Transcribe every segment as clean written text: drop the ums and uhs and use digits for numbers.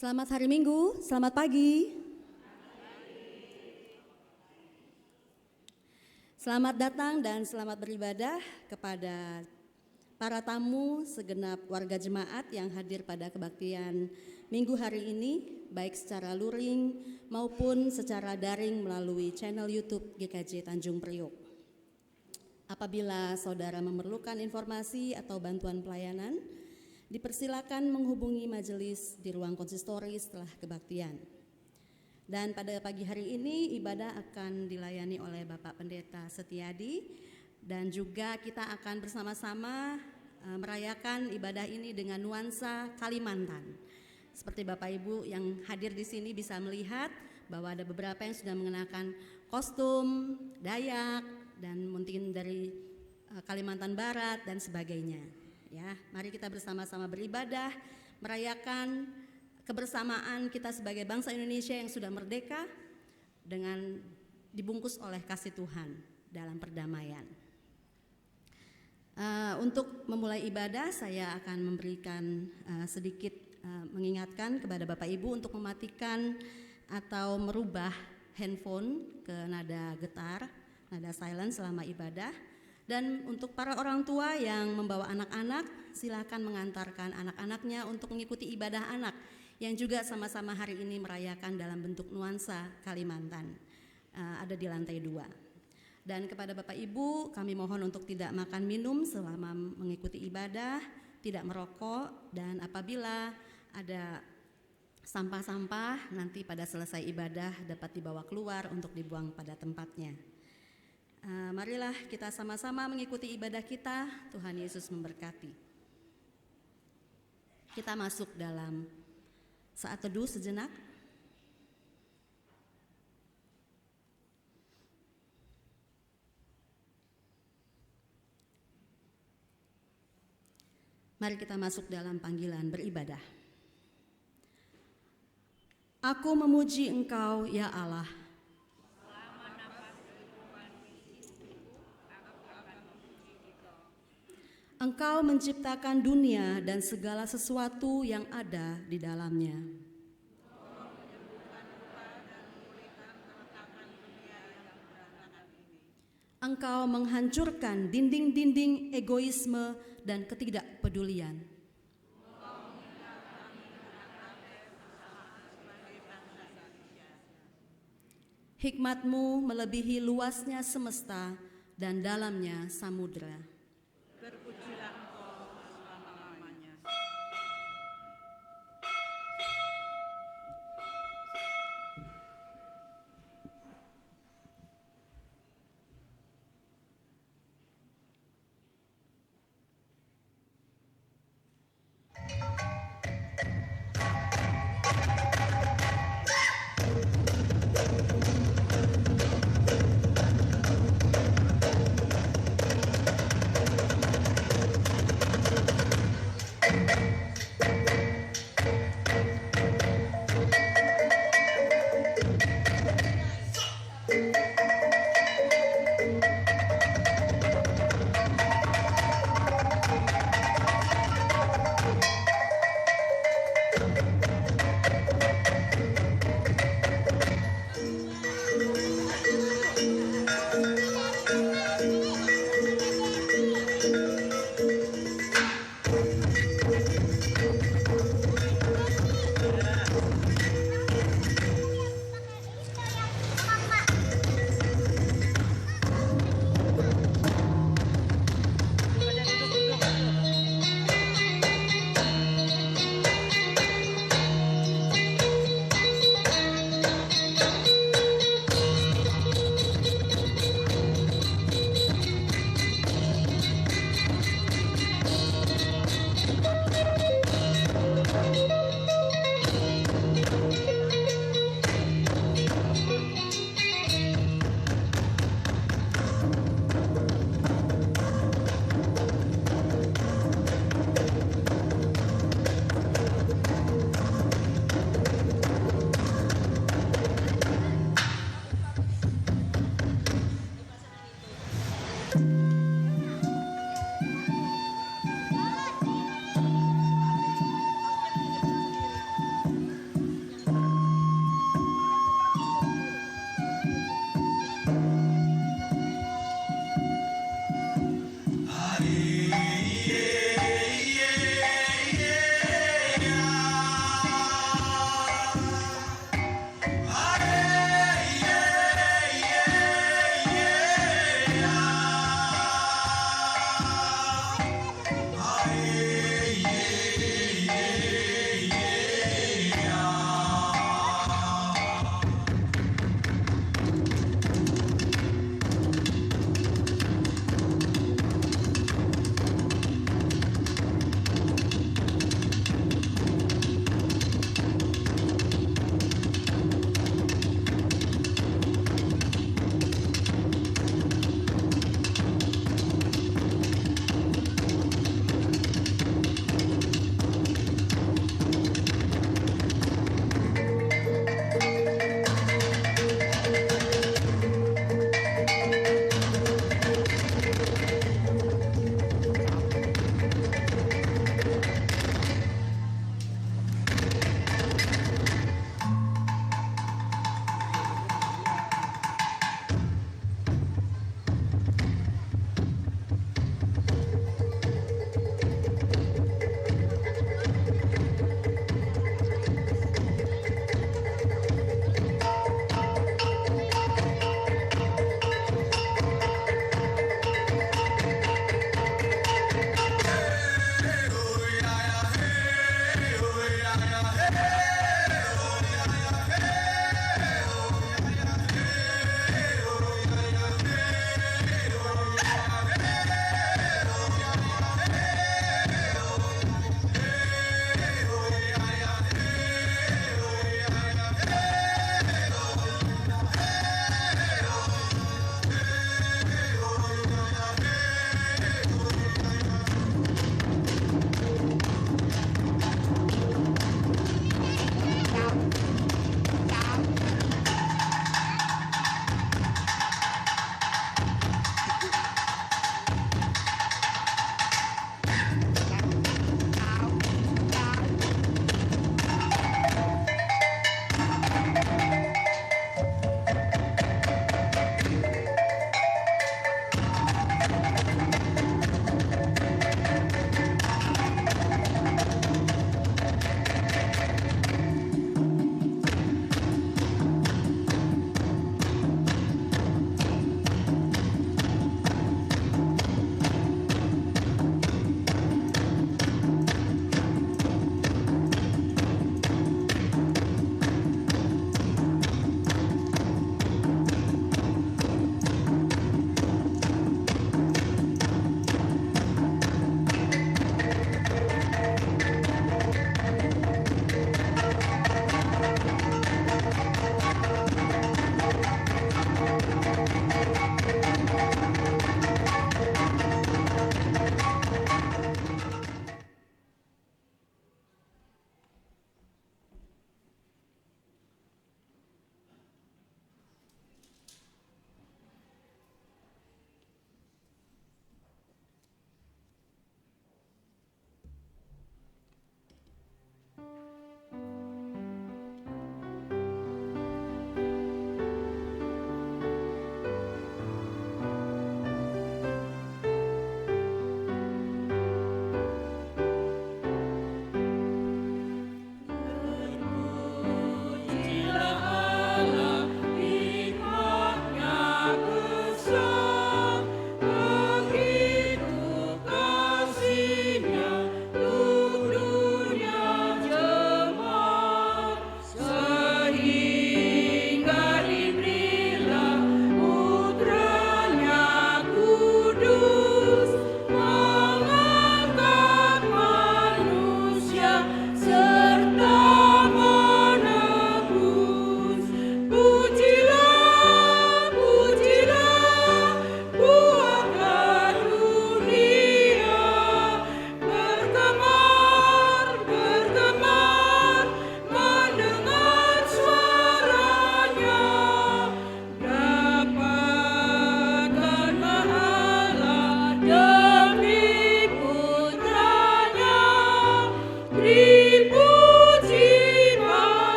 Selamat hari Minggu, selamat pagi. Selamat datang dan selamat beribadah kepada para tamu segenap warga jemaat yang hadir pada kebaktian Minggu hari ini, baik secara luring maupun secara daring melalui channel YouTube GKJ Tanjung Priok. Apabila saudara memerlukan informasi atau bantuan pelayanan, dipersilakan menghubungi majelis di ruang konsistori setelah kebaktian. Dan pada pagi hari ini ibadah akan dilayani oleh Bapak Pendeta Setiadi, dan juga kita akan bersama-sama merayakan ibadah ini dengan nuansa Kalimantan. Seperti Bapak Ibu yang hadir di sini bisa melihat bahwa ada beberapa yang sudah mengenakan kostum Dayak dan mungkin dari Kalimantan Barat dan sebagainya. Ya, mari kita bersama-sama beribadah, merayakan kebersamaan kita sebagai bangsa Indonesia yang sudah merdeka dengan dibungkus oleh kasih Tuhan dalam perdamaian. Untuk memulai ibadah, saya akan memberikan sedikit mengingatkan kepada Bapak Ibu untuk mematikan atau merubah handphone ke nada getar, nada silent selama ibadah. Dan untuk para orang tua yang membawa anak-anak, silakan mengantarkan anak-anaknya untuk mengikuti ibadah anak yang juga sama-sama hari ini merayakan dalam bentuk nuansa Kalimantan. Ada di lantai 2. Dan kepada Bapak Ibu, kami mohon untuk tidak makan minum selama mengikuti ibadah, tidak merokok, dan apabila ada sampah-sampah nanti pada selesai ibadah dapat dibawa keluar untuk dibuang pada tempatnya. Marilah kita sama-sama mengikuti ibadah kita. Tuhan Yesus memberkati. Kita masuk dalam saat teduh sejenak. Mari kita masuk dalam panggilan beribadah. Aku memuji Engkau, ya Allah. Engkau menciptakan dunia dan segala sesuatu yang ada di dalamnya. Engkau menghancurkan dinding-dinding egoisme dan ketidakpedulian. Hikmat-Mu melebihi luasnya semesta dan dalamnya samudra. Berpujilah Engkau selama-lamanya.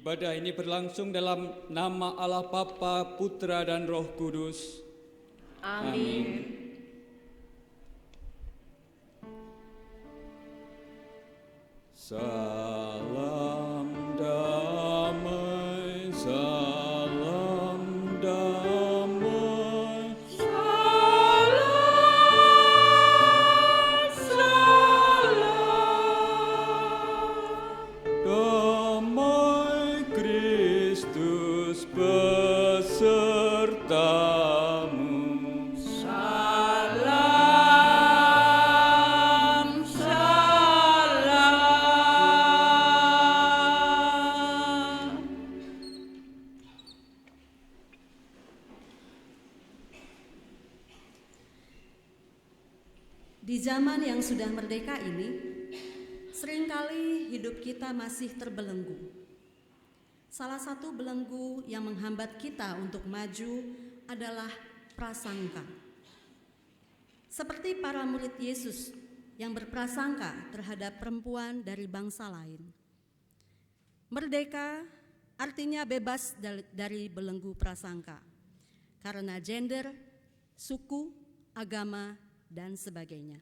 Ibadah ini berlangsung dalam nama Allah Bapa, Putra, dan Roh Kudus. Amin. Salam damai, salam damai, damai Kristus besertamu. Di zaman yang sudah merdeka ini, seringkali hidup kita masih terbelenggu. Salah satu belenggu yang menghambat kita untuk maju adalah prasangka. Seperti para murid Yesus yang berprasangka terhadap perempuan dari bangsa lain. Merdeka artinya bebas dari belenggu prasangka, karena gender, suku, agama, dan sebagainya.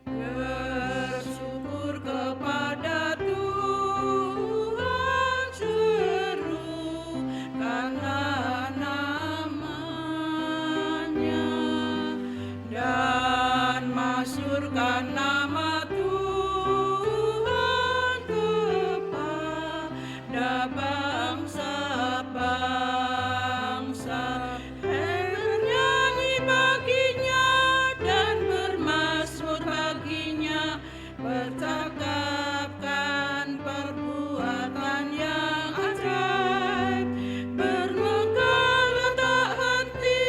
Bersyukur kepada Tuhan, seru karena namanya, dan masyurkan nama Tuhan kepada bangsa-bangsa. Bernyanyi baginya dan bermazmur baginya, bercakapkan perbuatan yang ajaib, bermegahlah tak henti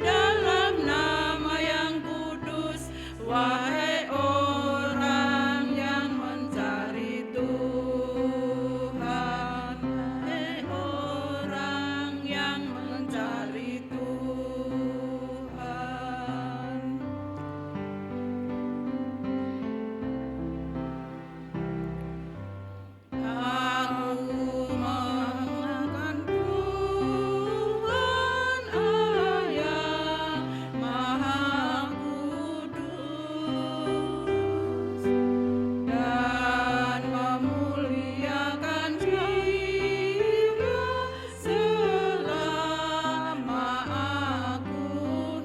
dalam nama yang kudus, wahai orang yang mencari Tuhan, wahai orang yang mencari Tuhan. Aku mengagungkan Tuhan Allah Maha Kudus, dan memuliakan Dia selama aku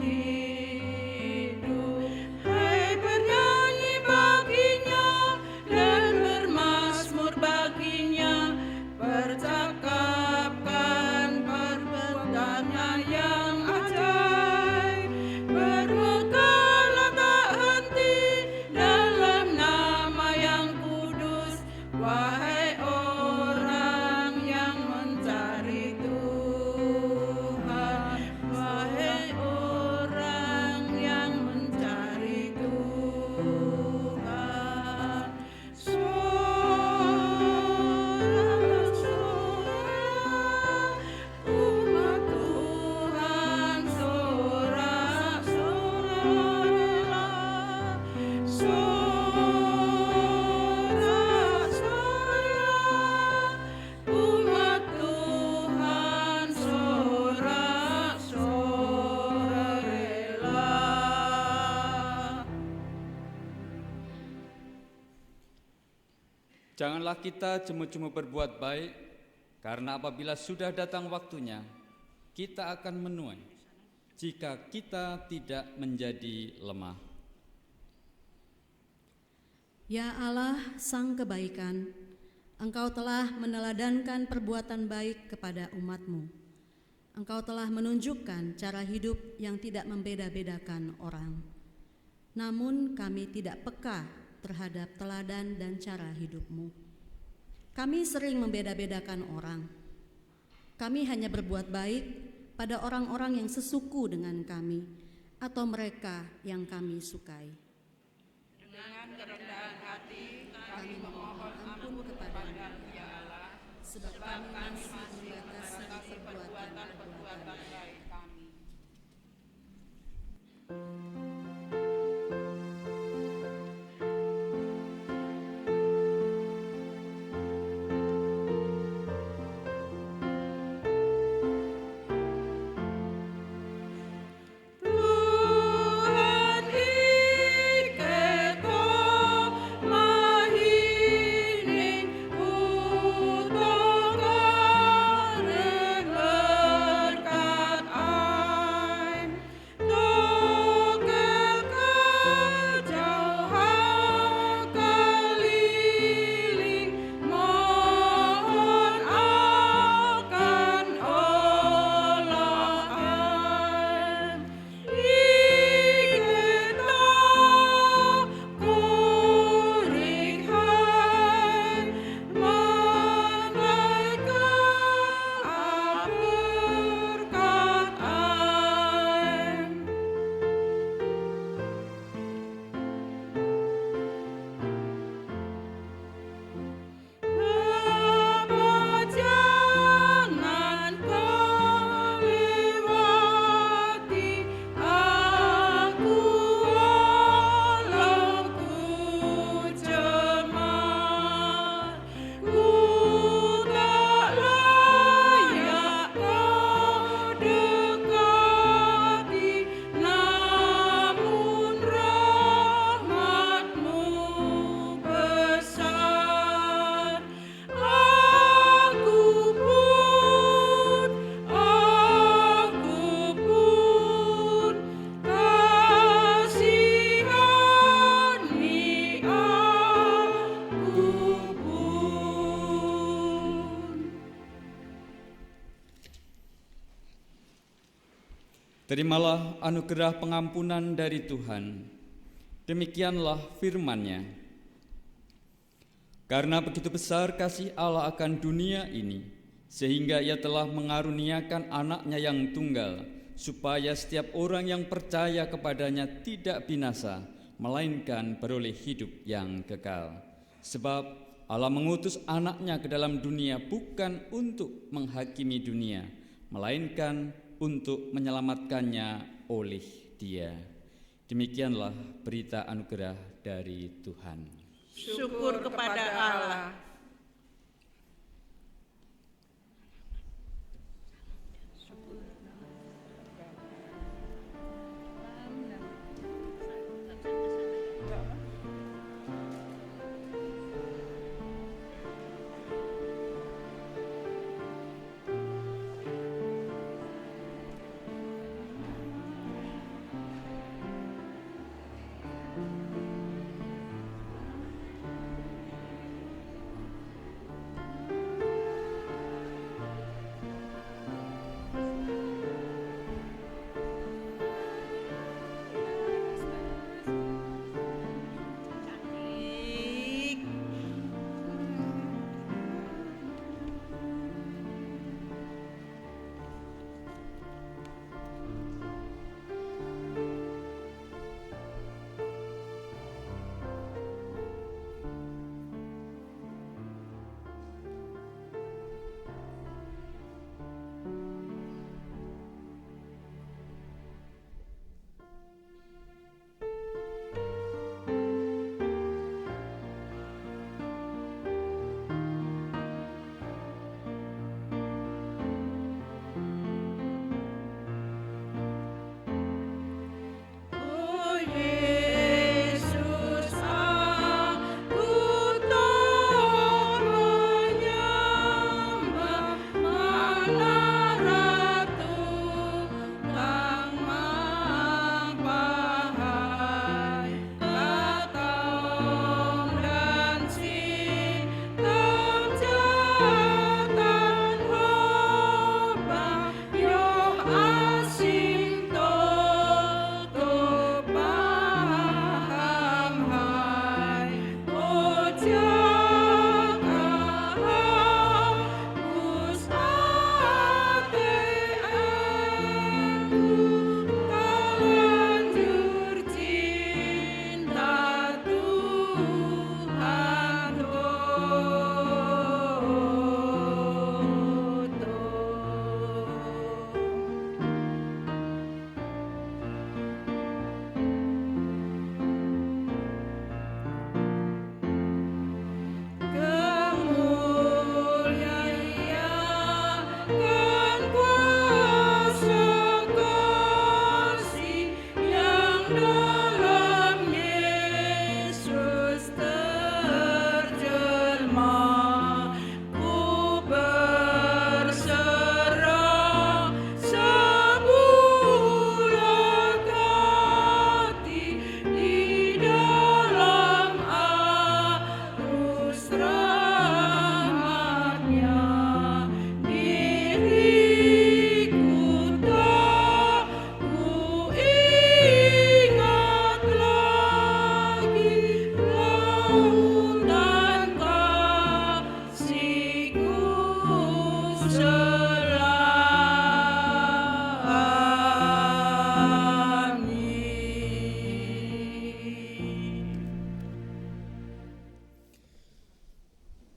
hidup. Hai, bernyanyi baginya dan bermazmur baginya, bercakapkan perbuatannya yang ajaib, bermegahlah tak henti dalam nama yang kudus, wahai orang yang mencari Tuhan, wahai orang yang mencari Tuhan. Sorak-sorak umat Tuhan, sorak-sorak, sorak-sorak umat Tuhan, sorak-sorak rela. Janganlah kita cuma-cuma berbuat baik, karena apabila sudah datang waktunya, kita akan menuai jika kita tidak menjadi lemah. Ya Allah, Sang Kebaikan, Engkau telah meneladankan perbuatan baik kepada umat-Mu. Engkau telah menunjukkan cara hidup yang tidak membeda-bedakan orang. Namun kami tidak peka terhadap teladan dan cara hidup-Mu. Kami sering membeda-bedakan orang. Kami hanya berbuat baik pada orang-orang yang sesuku dengan kami atau mereka yang kami sukai. Dengan kerendahan hati kami memohon ampun kepada Ya Allah, sebab kami masih membatasi perbuatan baik kami. Tuhan iketku mahining kutokan berkat ai tokel kejauhan keliling mohon akan olahan iketku kurihan mereka berkat ai Bapa jangan kau lewati aku walau ku cemar ku tak layak kau dekati namun rahmatmu besar aku pun kasihani aku pun. Terimalah anugerah pengampunan dari Tuhan. Demikianlah firman-Nya. Karena begitu besar kasih Allah akan dunia ini, sehingga Ia telah mengaruniakan anaknya yang tunggal, supaya setiap orang yang percaya kepadanya tidak binasa, melainkan beroleh hidup yang kekal. Sebab Allah mengutus anaknya ke dalam dunia bukan untuk menghakimi dunia, melainkan untuk menyelamatkannya oleh Dia. Demikianlah berita anugerah dari Tuhan. Syukur kepada Allah.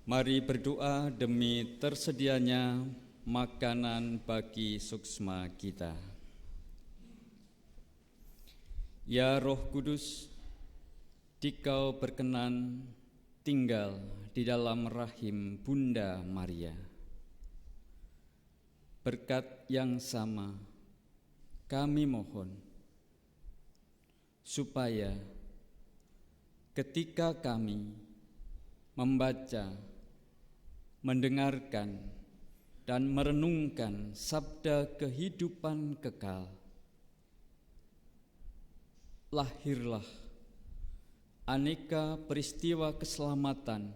Mari berdoa demi tersedianya makanan bagi suksma kita. Ya Roh Kudus, Dikau berkenan tinggal di dalam rahim Bunda Maria. Berkat yang sama kami mohon, supaya ketika kami membaca, mendengarkan, dan merenungkan sabda kehidupan kekal, lahirlah aneka peristiwa keselamatan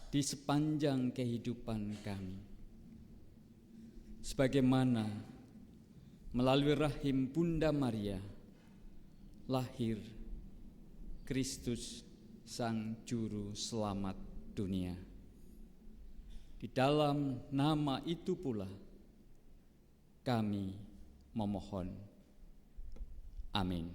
di sepanjang kehidupan kami. Sebagaimana melalui rahim Bunda Maria lahir Kristus Sang Juru Selamat dunia. Di dalam nama itu pula kami memohon. Amin.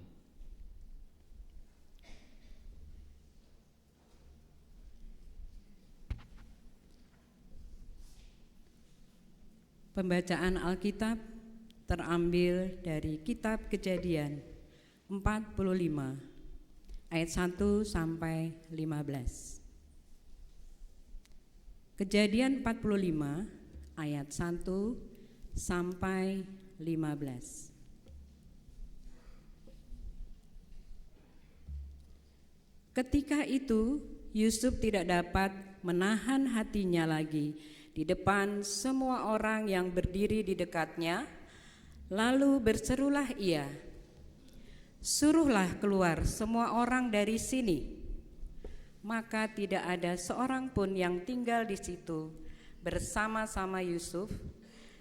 Pembacaan Alkitab terambil dari Kitab Kejadian 45 ayat 1 sampai 15. Kejadian 45 ayat 1 sampai 15. Ketika itu Yusuf tidak dapat menahan hatinya lagi di depan semua orang yang berdiri di dekatnya, lalu berserulah ia, "Suruhlah keluar semua orang dari sini." Maka tidak ada seorang pun yang tinggal di situ bersama-sama Yusuf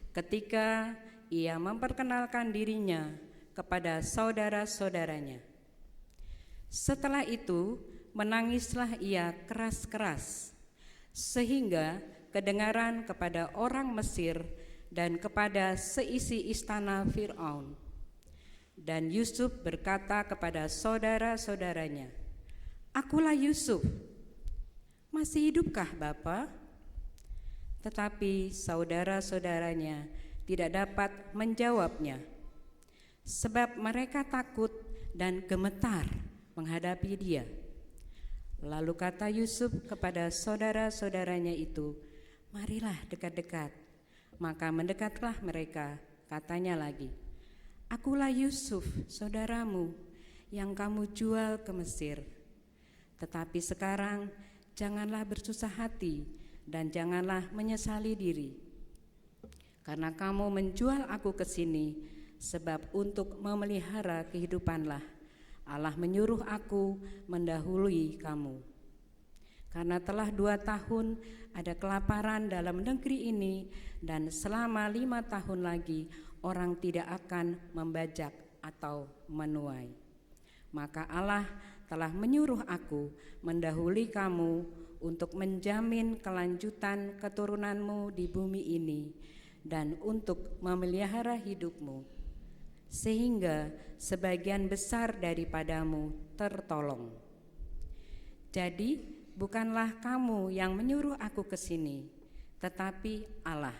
ketika ia memperkenalkan dirinya kepada saudara-saudaranya. Setelah itu menangislah ia keras-keras, sehingga kedengaran kepada orang Mesir dan kepada seisi istana Fir'aun. Dan Yusuf berkata kepada saudara-saudaranya, "Akulah Yusuf. Masih hidupkah Bapa?" Tetapi saudara-saudaranya tidak dapat menjawabnya, sebab mereka takut dan gemetar menghadapi dia. Lalu kata Yusuf kepada saudara-saudaranya itu, "Marilah dekat-dekat." Maka mendekatlah mereka, katanya lagi, "Akulah Yusuf, saudaramu, yang kamu jual ke Mesir. Tetapi sekarang janganlah bersusah hati dan janganlah menyesali diri, karena kamu menjual aku ke sini, sebab untuk memelihara kehidupanlah Allah menyuruh aku mendahului kamu. Karena telah 2 tahun ada kelaparan dalam negeri ini, dan selama 5 tahun lagi orang tidak akan membajak atau menuai. Maka Allah telah menyuruh aku mendahului kamu untuk menjamin kelanjutan keturunanmu di bumi ini dan untuk memelihara hidupmu, sehingga sebagian besar daripadamu tertolong. Jadi bukanlah kamu yang menyuruh aku ke sini, tetapi Allah.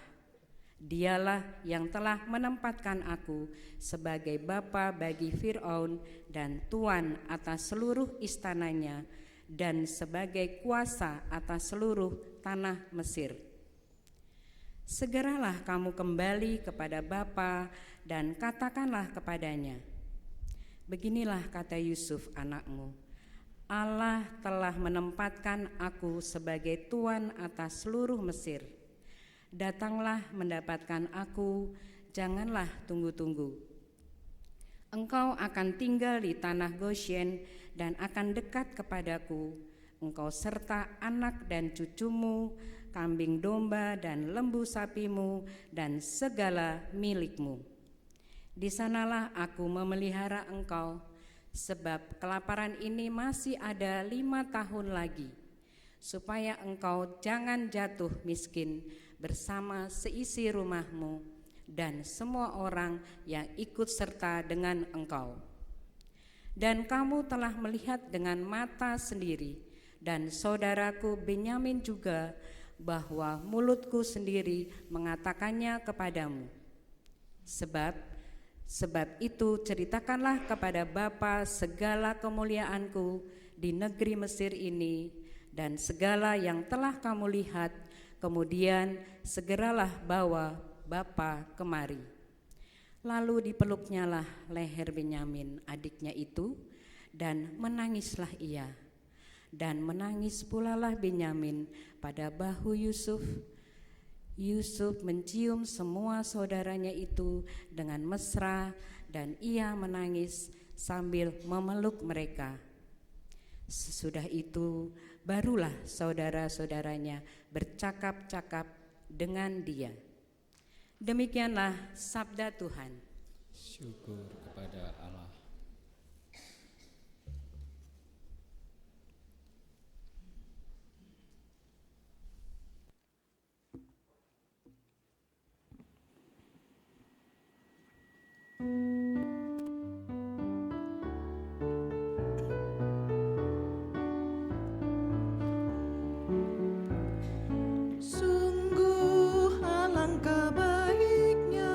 Dialah yang telah menempatkan aku sebagai bapa bagi Fir'aun dan tuan atas seluruh istananya dan sebagai kuasa atas seluruh tanah Mesir. Segeralah kamu kembali kepada bapa dan katakanlah kepadanya, beginilah kata Yusuf anakmu, Allah telah menempatkan aku sebagai tuan atas seluruh Mesir. Datanglah mendapatkan aku, janganlah tunggu-tunggu. Engkau akan tinggal di tanah Goshen dan akan dekat kepadaku, engkau serta anak dan cucumu, kambing domba dan lembu sapimu, dan segala milikmu. Di sanalah aku memelihara engkau, sebab kelaparan ini masih ada 5 tahun lagi, supaya engkau jangan jatuh miskin bersama seisi rumahmu dan semua orang yang ikut serta dengan engkau. Dan kamu telah melihat dengan mata sendiri, dan saudaraku Benyamin juga, bahwa mulutku sendiri mengatakannya kepadamu. Sebab itu ceritakanlah kepada Bapa segala kemuliaanku di negeri Mesir ini dan segala yang telah kamu lihat, kemudian segeralah bawa Bapa kemari. Lalu dipeluknyalah leher Benyamin adiknya itu, dan menangislah ia. Dan menangis pulalah Benyamin pada bahu Yusuf. Yusuf mencium semua saudaranya itu dengan mesra, dan ia menangis sambil memeluk mereka. Sesudah itu barulah saudara-saudaranya bercakap-cakap dengan dia. Demikianlah sabda Tuhan. Syukur kepada Allah. Sungguh alangkah baiknya,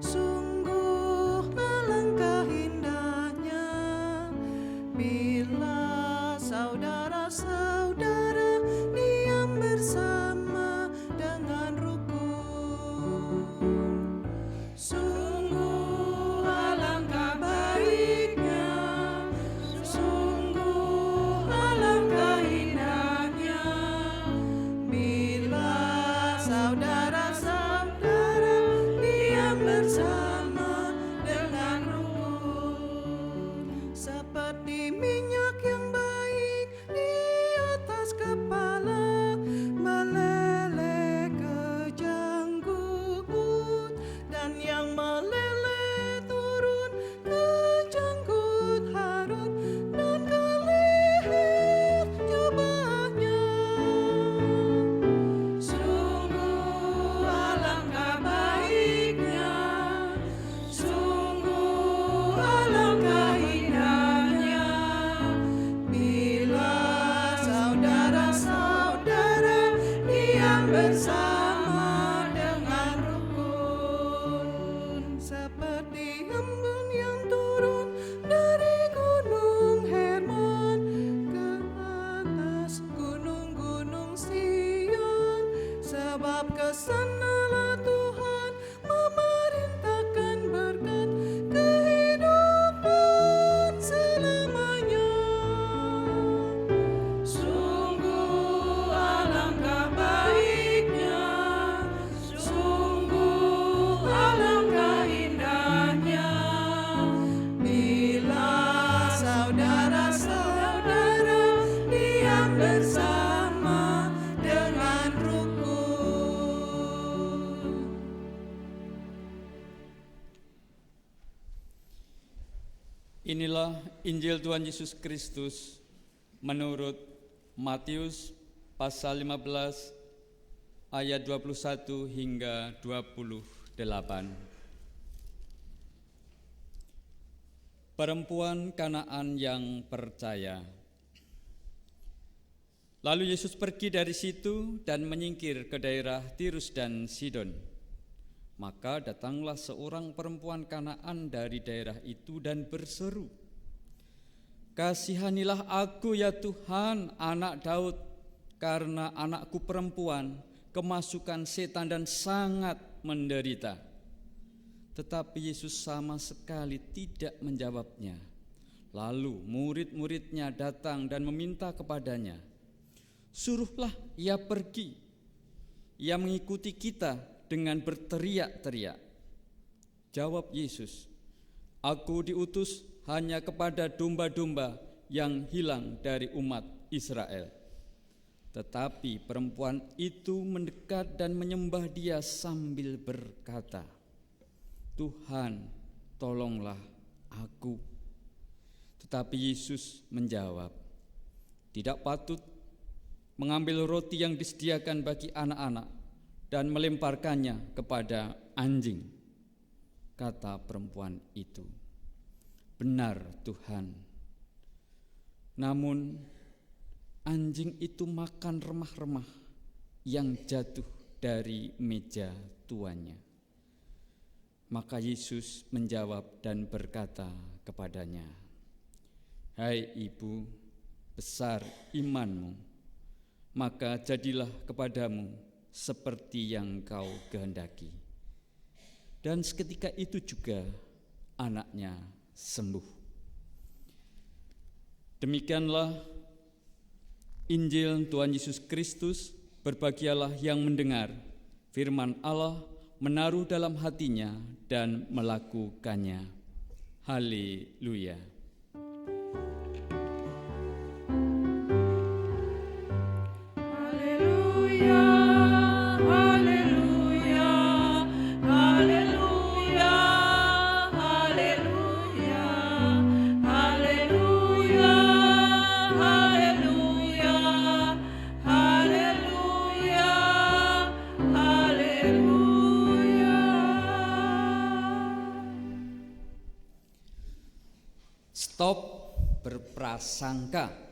sungguh alangkah indahnya, bila saudara-saudara diam bersama dengan rukun. Sungguh alangkah baiknya, sungguh alangkah indahnya, bila saudara-saudara diam bersama dengan rukun. Seperti minyak yang baik di atas kepala, meleleh ke janggut, dan yang meleleh turun ke janggut Harun dan ke leher jubahnya. Sungguh alangkah baiknya, sungguh alangkah indahnya, bila saudara-saudara diam bersama dengan rukun. Seperti embun yang turun dari gunung Hermon ke atas gunung-gunung Sion, sebab kesanalah Tuhan memerintahkan berkat kehidupan selamanya. Sungguh alangkah baiknya, sungguh alangkah indahnya, bila saudara-saudara diam bersama dengan rukun. Inilah Injil Tuhan Yesus Kristus menurut Matius pasal 15 ayat 21 hingga 28. Perempuan Kanaan yang percaya. Lalu Yesus pergi dari situ dan menyingkir ke daerah Tirus dan Sidon. Maka datanglah seorang perempuan Kanaan dari daerah itu dan berseru, "Kasihanilah aku ya Tuhan, anak Daud, karena anakku perempuan kemasukan setan dan sangat menderita." Tetapi Yesus sama sekali tidak menjawabnya. Lalu murid-muridnya datang dan meminta kepadanya, "Suruhlah ia pergi." Ia mengikuti kita dengan berteriak-teriak. Jawab Yesus, "Aku diutus hanya kepada domba-domba yang hilang dari umat Israel." Tetapi perempuan itu mendekat dan menyembah dia sambil berkata, "Tuhan, tolonglah aku." Tetapi Yesus menjawab, "Tidak patut mengambil roti yang disediakan bagi anak-anak dan melemparkannya kepada anjing." Kata perempuan itu, "Benar Tuhan." Namun anjing itu makan remah-remah yang jatuh dari meja tuannya. Maka Yesus menjawab dan berkata kepadanya, "Hai ibu, besar imanmu, maka jadilah kepadamu seperti yang kau kehendaki." Dan seketika itu juga anaknya sembuh. Demikianlah Injil Tuhan Yesus Kristus. Berbahagialah yang mendengar firman Allah, menaruh dalam hatinya dan melakukannya. Haleluya. Haleluya, haleluya, haleluya, haleluya, haleluya, haleluya, haleluya, haleluya. Stop berprasangka.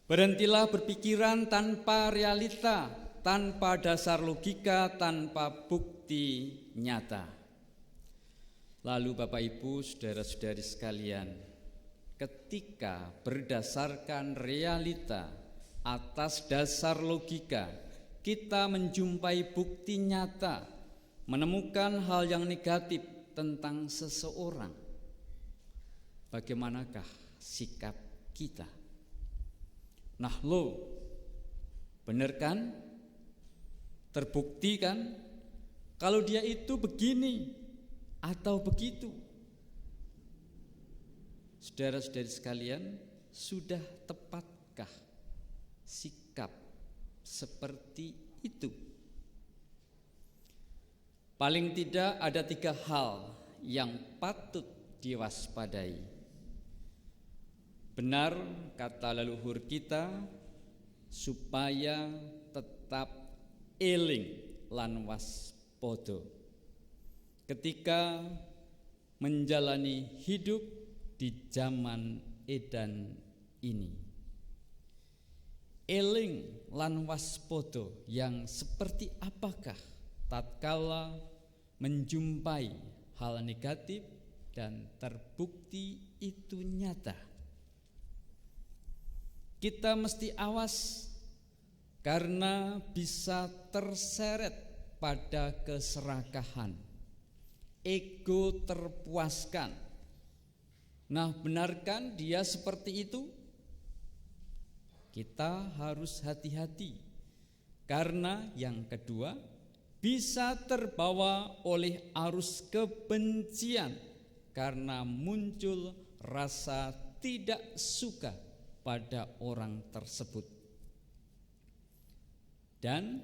Berhentilah berpikiran tanpa realita, tanpa dasar logika, tanpa bukti nyata. Lalu Bapak Ibu, saudara-saudari sekalian, ketika berdasarkan realita atas dasar logika, kita menjumpai bukti nyata, menemukan hal yang negatif tentang seseorang, bagaimanakah sikap kita? Nah benar kan? Terbukti kan? Kalau dia itu begini atau begitu. Saudara-saudari sekalian, sudah tepatkah sikap seperti itu? Paling tidak ada 3 hal yang patut diwaspadai. Benar kata leluhur kita, supaya tetap eling lan waspada ketika menjalani hidup di zaman edan ini. Eling lan waspada yang seperti apakah tatkala menjumpai hal negatif dan terbukti itu nyata? Kita mesti awas karena bisa terseret pada keserakahan, ego terpuaskan. Nah, benarkan dia seperti itu? Kita harus hati-hati karena yang kedua bisa terbawa oleh arus kebencian karena muncul rasa tidak suka pada orang tersebut. Dan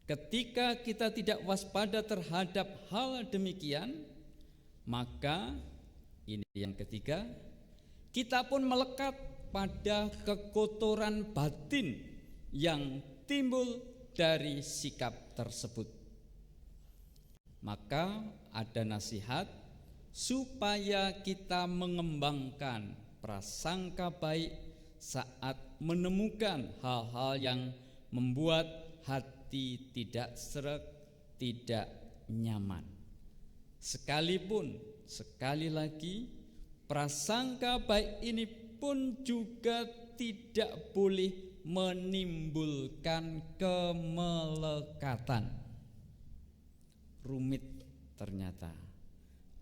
ketika kita tidak waspada terhadap hal demikian, maka ini yang ketiga, kita pun melekat pada kekotoran batin yang timbul dari sikap tersebut. Maka ada nasihat supaya kita mengembangkan prasangka baik saat menemukan hal-hal yang membuat hati tidak sreg, tidak nyaman. Sekalipun, sekali lagi, prasangka baik ini pun juga tidak boleh menimbulkan kemelekatan. Rumit ternyata,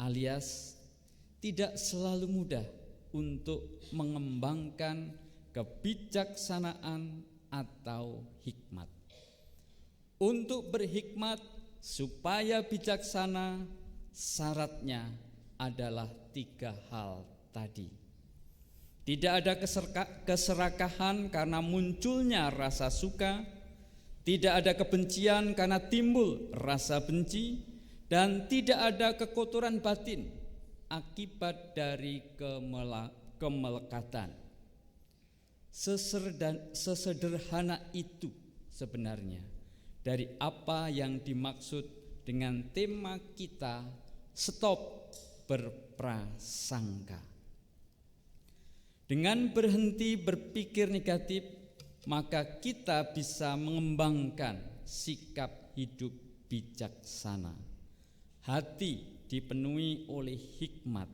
alias tidak selalu mudah untuk mengembangkan kebijaksanaan atau hikmat. Untuk berhikmat supaya bijaksana, syaratnya adalah 3 hal tadi. Tidak ada keserakahan karena munculnya rasa suka, tidak ada kebencian karena timbul rasa benci, dan tidak ada kekotoran batin akibat dari kemelekatan. Sesederhana itu sebenarnya dari apa yang dimaksud dengan tema kita, stop berprasangka. Dengan berhenti berpikir negatif, maka kita bisa mengembangkan sikap hidup bijaksana. Hati dipenuhi oleh hikmat.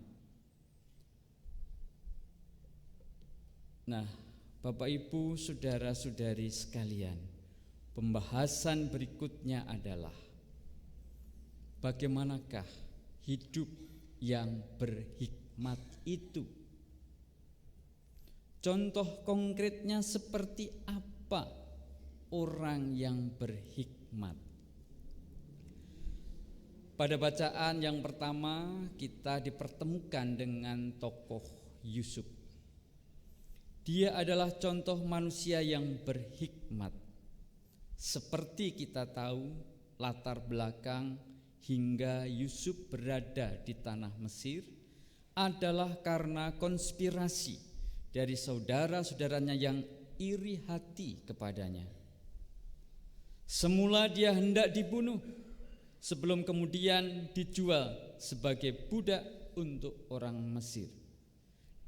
Nah, Bapak Ibu, saudara-saudari sekalian, pembahasan berikutnya adalah bagaimanakah hidup yang berhikmat itu? Contoh konkretnya seperti apa orang yang berhikmat? Pada bacaan yang pertama kita dipertemukan dengan tokoh Yusuf. Dia adalah contoh manusia yang berhikmat. Seperti kita tahu, latar belakang hingga Yusuf berada di tanah Mesir adalah karena konspirasi dari saudara-saudaranya yang iri hati kepadanya. Semula dia hendak dibunuh, sebelum kemudian dijual sebagai budak untuk orang Mesir.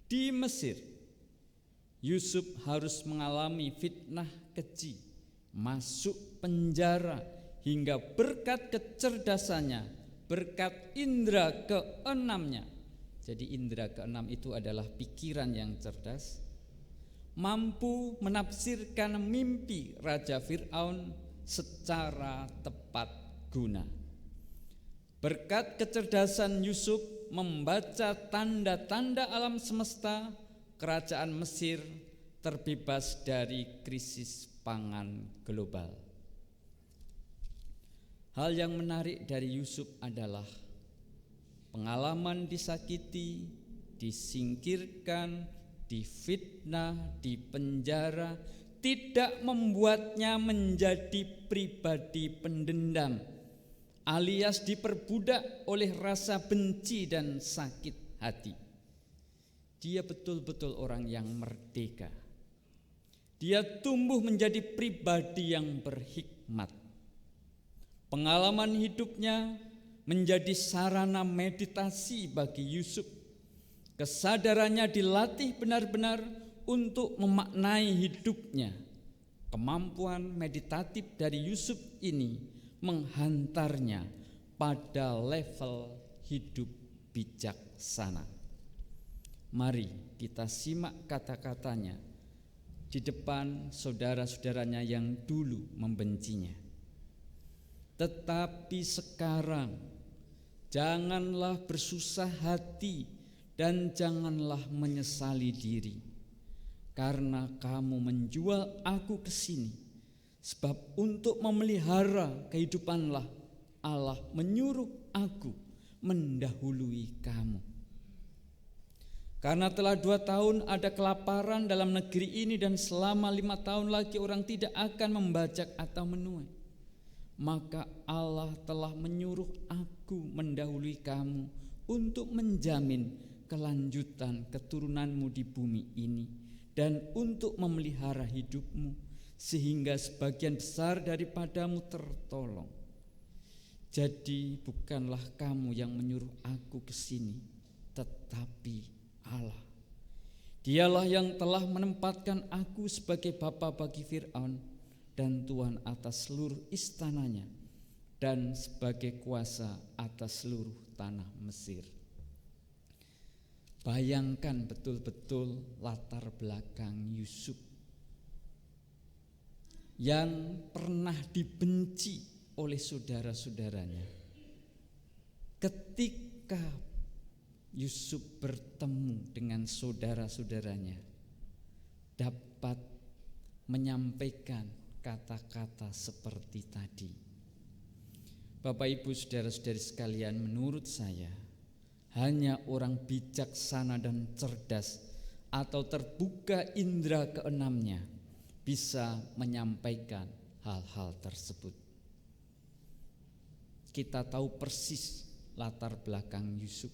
Di Mesir, Yusuf harus mengalami fitnah keji, masuk penjara, hingga berkat kecerdasannya, berkat indera keenamnya. Jadi indera keenam itu adalah pikiran yang cerdas, mampu menafsirkan mimpi Raja Fir'aun secara tepat guna. Berkat kecerdasan Yusuf membaca tanda-tanda alam semesta, kerajaan Mesir terbebas dari krisis pangan global. Hal yang menarik dari Yusuf adalah pengalaman disakiti, disingkirkan, difitnah, dipenjara tidak membuatnya menjadi pribadi pendendam, alias diperbudak oleh rasa benci dan sakit hati. Dia betul-betul orang yang merdeka. Dia tumbuh menjadi pribadi yang berhikmat. Pengalaman hidupnya menjadi sarana meditasi bagi Yusuf. Kesadarannya dilatih benar-benar untuk memaknai hidupnya. Kemampuan meditatif dari Yusuf ini menghantarnya pada level hidup bijaksana. Mari kita simak kata-katanya di depan saudara-saudaranya yang dulu membencinya. Tetapi sekarang janganlah bersusah hati dan janganlah menyesali diri, karena kamu menjual aku ke sini, sebab untuk memelihara kehidupanlah Allah menyuruh aku mendahului kamu. Karena telah 2 tahun ada kelaparan dalam negeri ini, dan selama 5 tahun lagi orang tidak akan membajak atau menuai, maka Allah telah menyuruh aku mendahului kamu untuk menjamin kelanjutan keturunanmu di bumi ini dan untuk memelihara hidupmu sehingga sebagian besar daripadamu tertolong. Jadi bukanlah kamu yang menyuruh aku ke sini, tetapi Allah. Dialah yang telah menempatkan aku sebagai bapa bagi Fir'aun dan tuan atas seluruh istananya dan sebagai kuasa atas seluruh tanah Mesir. Bayangkan betul-betul latar belakang Yusuf yang pernah dibenci oleh saudara-saudaranya. Ketika Yusuf bertemu dengan saudara-saudaranya, dapat menyampaikan kata-kata seperti tadi. Bapak Ibu saudara-saudari sekalian, menurut saya hanya orang bijaksana dan cerdas atau terbuka indera keenamnya bisa menyampaikan hal-hal tersebut. Kita tahu persis latar belakang Yusuf.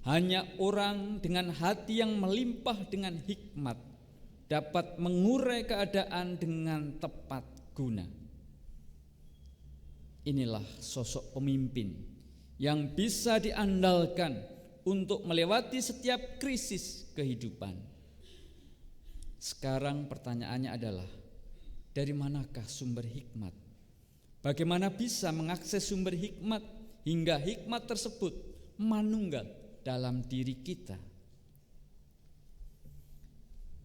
Hanya orang dengan hati yang melimpah dengan hikmat dapat mengurai keadaan dengan tepat guna. Inilah sosok pemimpin yang bisa diandalkan untuk melewati setiap krisis kehidupan. Sekarang pertanyaannya adalah, dari manakah sumber hikmat? Bagaimana bisa mengakses sumber hikmat hingga hikmat tersebut manunggal dalam diri kita?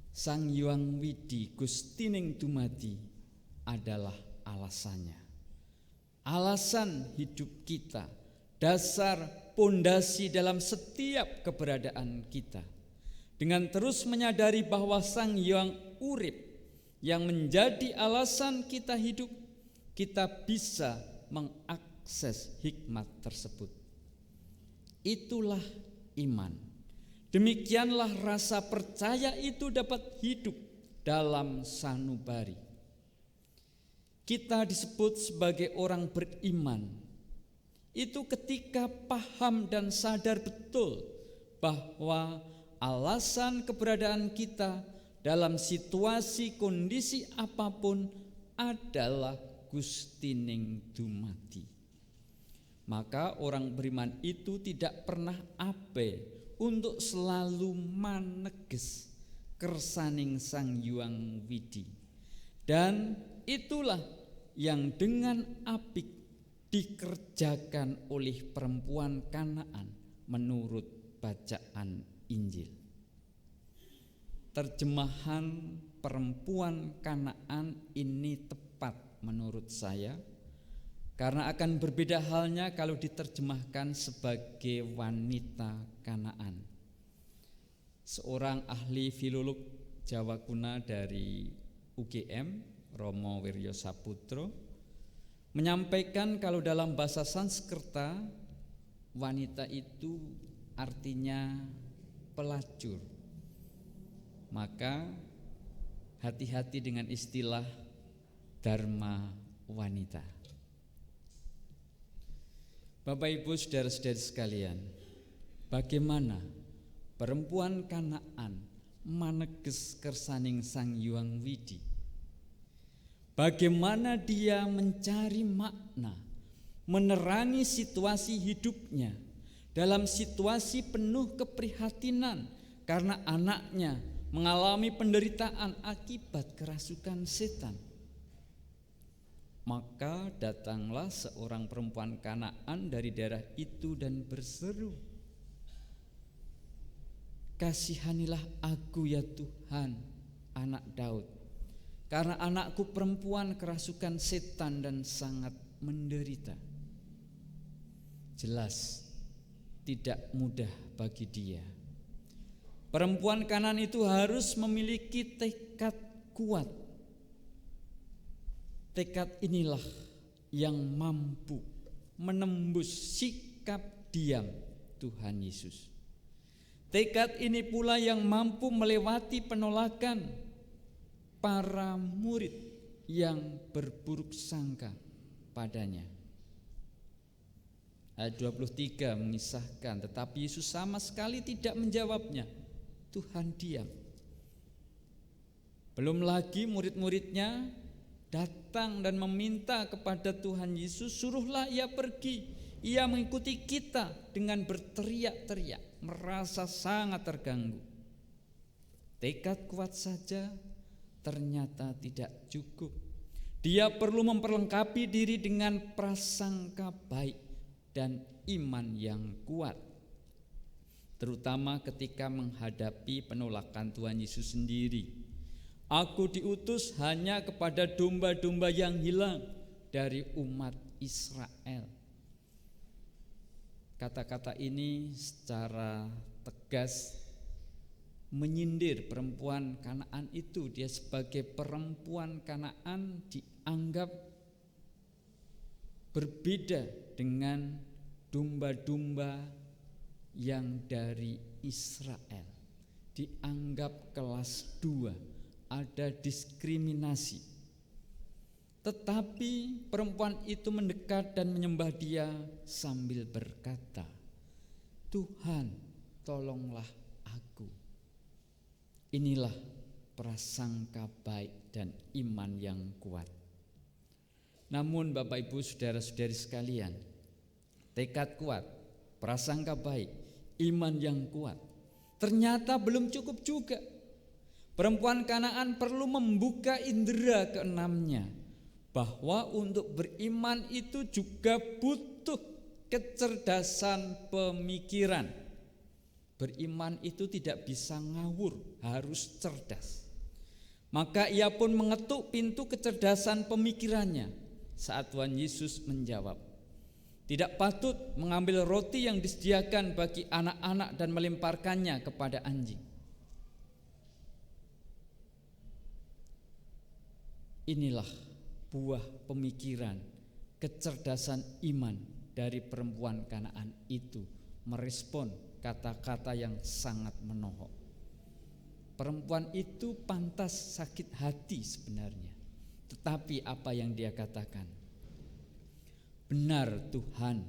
Sang Hyang Widi Gustining Dumadi adalah alasannya. Alasan hidup kita, dasar pondasi dalam setiap keberadaan kita. Dengan terus menyadari bahwa Sang Hyang Urip yang menjadi alasan kita hidup, kita bisa mengakses hikmat tersebut. Itulah iman. Demikianlah rasa percaya itu dapat hidup dalam sanubari. Kita disebut sebagai orang beriman. Itu ketika paham dan sadar betul bahwa alasan keberadaan kita dalam situasi kondisi apapun adalah Gustining Dumadi. Maka orang beriman itu tidak pernah abe untuk selalu maneges kersaning Sang Hyang Widi. Dan itulah yang dengan apik dikerjakan oleh perempuan Kanaan menurut bacaan Injil. Terjemahan perempuan Kanaan ini tepat menurut saya, karena akan berbeda halnya kalau diterjemahkan sebagai wanita Kanaan. Seorang ahli filolog Jawa Kuna dari UGM, Romo Wiryo Saputro, menyampaikan kalau dalam bahasa Sanskerta wanita itu artinya pelacur. Maka hati-hati dengan istilah dharma wanita. Bapak Ibu saudara-saudari sekalian, bagaimana perempuan Kanaan maneges kersaning Sang Hyang Widi? Bagaimana dia mencari makna, menerangi situasi hidupnya dalam situasi penuh keprihatinan karena anaknya mengalami penderitaan akibat kerasukan setan. Maka datanglah seorang perempuan Kanaan dari daerah itu dan berseru, "Kasihanilah aku ya Tuhan, anak Daud, karena anakku perempuan kerasukan setan dan sangat menderita." Jelas tidak mudah bagi dia. Perempuan Kanaan itu harus memiliki tekad kuat. Tekad inilah yang mampu menembus sikap diam Tuhan Yesus. Tekad ini pula yang mampu melewati penolakan para murid yang berburuk sangka padanya. Ayat 23 mengisahkan, tetapi Yesus sama sekali tidak menjawabnya. Tuhan diam. Belum lagi murid-muridnya datang dan meminta kepada Tuhan Yesus, suruhlah ia pergi. Ia mengikuti kita dengan berteriak-teriak, merasa sangat terganggu. Tekad kuat saja ternyata tidak cukup. Dia perlu memperlengkapi diri dengan prasangka baik dan iman yang kuat, terutama ketika menghadapi penolakan Tuhan Yesus sendiri. Aku diutus hanya kepada domba-domba yang hilang dari umat Israel. Kata-kata ini secara tegas menyindir perempuan Kanaan itu. Dia sebagai perempuan Kanaan dianggap berbeda dengan domba-domba yang dari Israel. Dianggap kelas 2. Ada diskriminasi. Tetapi perempuan itu mendekat dan menyembah dia sambil berkata, "Tuhan, tolonglah aku." Inilah prasangka baik dan iman yang kuat. Namun Bapak Ibu saudara-saudari sekalian, tekad kuat, prasangka baik, iman yang kuat ternyata belum cukup juga. Perempuan Kanaan perlu membuka indera keenamnya, bahwa untuk beriman itu juga butuh kecerdasan pemikiran. Beriman itu tidak bisa ngawur, harus cerdas. Maka ia pun mengetuk pintu kecerdasan pemikirannya saat Tuhan Yesus menjawab, "Tidak patut mengambil roti yang disediakan bagi anak-anak dan melemparkannya kepada anjing." Inilah buah pemikiran, kecerdasan iman dari perempuan Kanaan itu, merespon kata-kata yang sangat menohok. Perempuan itu pantas sakit hati sebenarnya, tetapi apa yang dia katakan? "Benar Tuhan,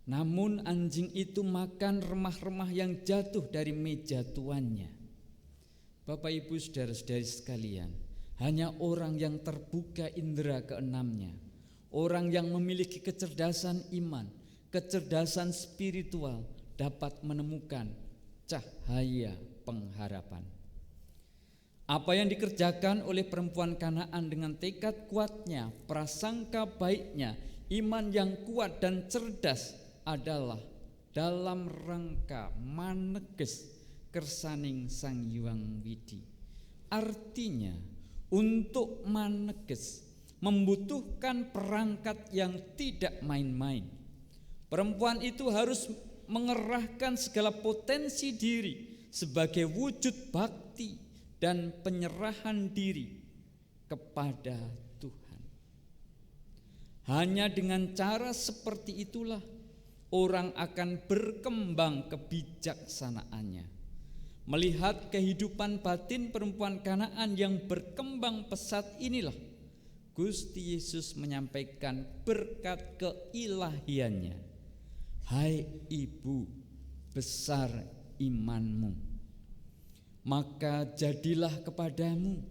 namun anjing itu makan remah-remah yang jatuh dari meja tuannya." Bapak Ibu saudara-saudari sekalian, hanya orang yang terbuka indera keenamnya, orang yang memiliki kecerdasan iman, kecerdasan spiritual dapat menemukan cahaya pengharapan. Apa yang dikerjakan oleh perempuan Kanaan dengan tekad kuatnya, prasangka baiknya, iman yang kuat dan cerdas adalah dalam rangka maneges kersaning Sang Hyang Widi. Artinya untuk maneges membutuhkan perangkat yang tidak main-main. Perempuan itu harus mengerahkan segala potensi diri sebagai wujud bakti dan penyerahan diri kepada Tuhan. Hanya dengan cara seperti itulah orang akan berkembang kebijaksanaannya. Melihat kehidupan batin perempuan Kanaan yang berkembang pesat inilah Gusti Yesus menyampaikan berkat keilahiannya. "Hai ibu, besar imanmu, maka jadilah kepadamu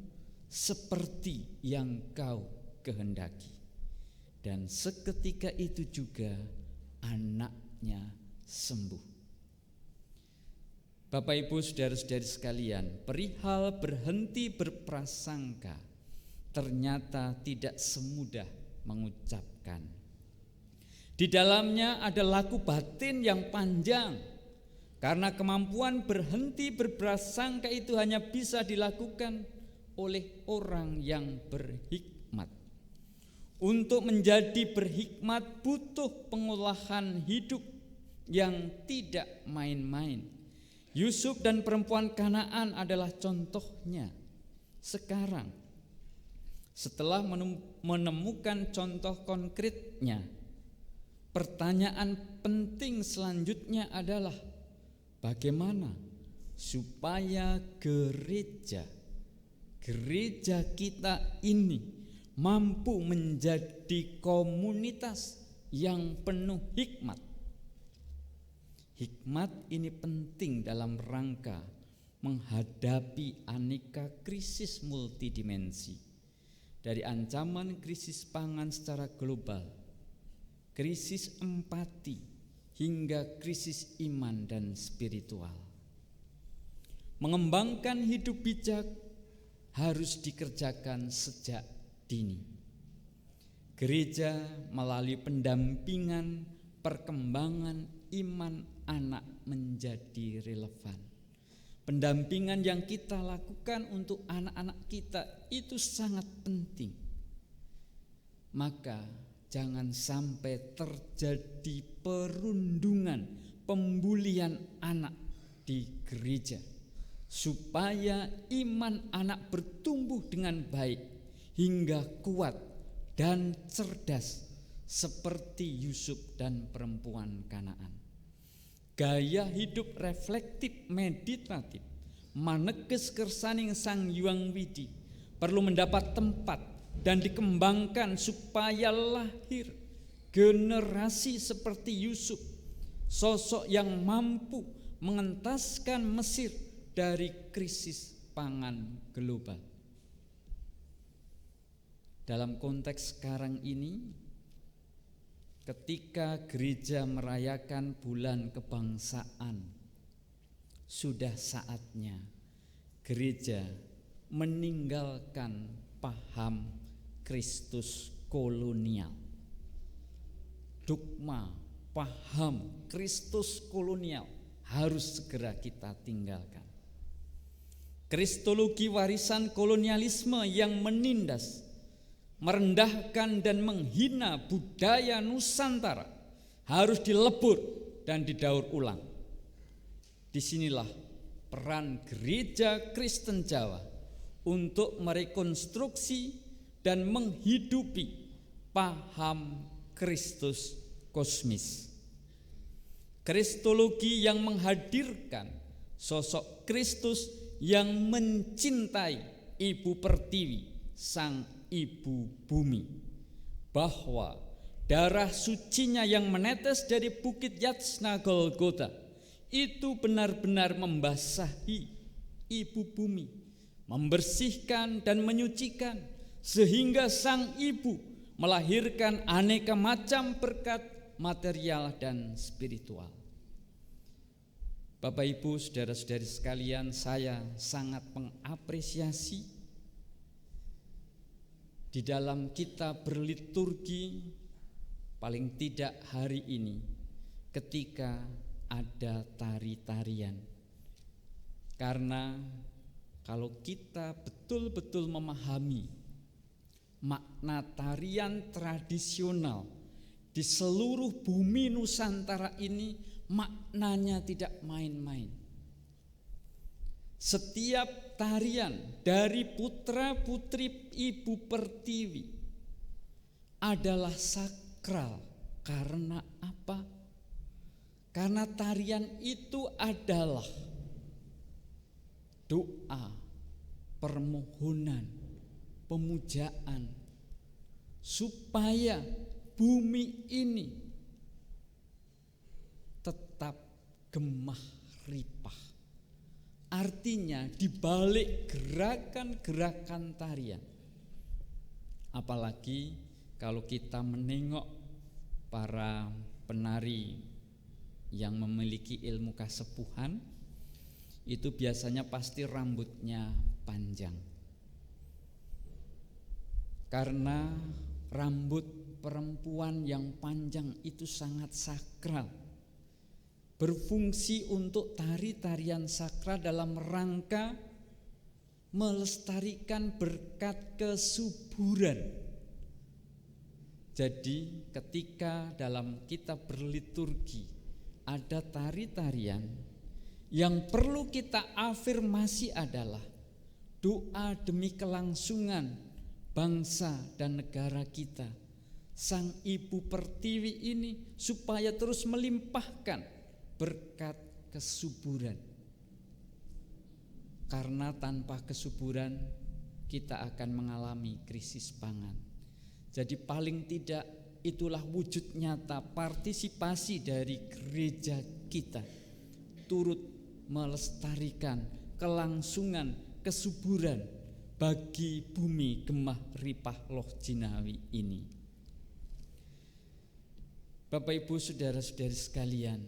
seperti yang kau kehendaki." Dan seketika itu juga anaknya sembuh. Bapak Ibu saudara-saudari sekalian, perihal berhenti berprasangka ternyata tidak semudah mengucapkan. Di dalamnya ada laku batin yang panjang, karena kemampuan berhenti berprasangka itu hanya bisa dilakukan oleh orang yang berhikmat. Untuk menjadi berhikmat butuh pengolahan hidup yang tidak main-main. Yusuf dan perempuan Kanaan adalah contohnya. Sekarang, setelah menemukan contoh konkretnya, pertanyaan penting selanjutnya adalah bagaimana supaya gereja kita ini mampu menjadi komunitas yang penuh hikmat. Hikmat ini penting dalam rangka menghadapi aneka krisis multidimensi, dari ancaman krisis pangan secara global, krisis empati, hingga krisis iman dan spiritual. Mengembangkan hidup bijak harus dikerjakan sejak dini. Gereja melalui pendampingan perkembangan iman anak menjadi relevan. Pendampingan yang kita lakukan untuk anak-anak kita itu sangat penting. Maka jangan sampai terjadi perundungan, pembulian anak di gereja, supaya iman anak bertumbuh dengan baik hingga kuat dan cerdas seperti Yusuf dan perempuan Kanaan. Gaya hidup reflektif meditatif maneges kersaning Sang Hyang Widi perlu mendapat tempat dan dikembangkan supaya lahir generasi seperti Yusuf, sosok yang mampu mengentaskan Mesir dari krisis pangan global. Dalam konteks sekarang ini, ketika gereja merayakan bulan kebangsaan, sudah saatnya gereja meninggalkan paham Kristus kolonial. Dogma, paham Kristus kolonial harus segera kita tinggalkan. Kristologi warisan kolonialisme yang menindas, merendahkan dan menghina budaya Nusantara harus dilebur dan didaur ulang. Disinilah peran Gereja Kristen Jawa untuk merekonstruksi dan menghidupi paham Kristus kosmis. Kristologi yang menghadirkan sosok Kristus yang mencintai Ibu Pertiwi, Sang Ibu Bumi, bahwa darah sucinya yang menetes dari bukit Yatsna Golgota itu benar-benar membasahi Ibu Bumi, membersihkan dan menyucikan, sehingga Sang Ibu melahirkan aneka macam berkat material dan spiritual. Bapak Ibu, saudara-saudari sekalian, saya sangat mengapresiasi di dalam kita berliturgi, paling tidak hari ini, ketika ada tari-tarian. Karena kalau kita betul-betul memahami makna tarian tradisional di seluruh bumi Nusantara ini, maknanya tidak main-main. Setiap tarian dari putra-putri Ibu Pertiwi adalah sakral. Karena apa? Karena tarian itu adalah doa, permohonan, pemujaan, supaya bumi ini tetap gemah ripah. Artinya di balik gerakan-gerakan tarian, apalagi kalau kita menengok para penari yang memiliki ilmu kasepuhan, itu biasanya pasti rambutnya panjang. Karena rambut perempuan yang panjang itu sangat sakral, berfungsi untuk tari-tarian sakral dalam rangka melestarikan berkat kesuburan. Jadi ketika dalam kita berliturgi ada tari-tarian, yang perlu kita afirmasi adalah doa demi kelangsungan bangsa dan negara kita, Sang Ibu Pertiwi ini, supaya terus melimpahkan berkat kesuburan. Karena tanpa kesuburan kita akan mengalami krisis pangan. Jadi paling tidak itulah wujud nyata partisipasi dari gereja kita, turut melestarikan kelangsungan kesuburan bagi bumi gemah ripah Loh Jinawi ini. Bapak Ibu, saudara-saudari sekalian,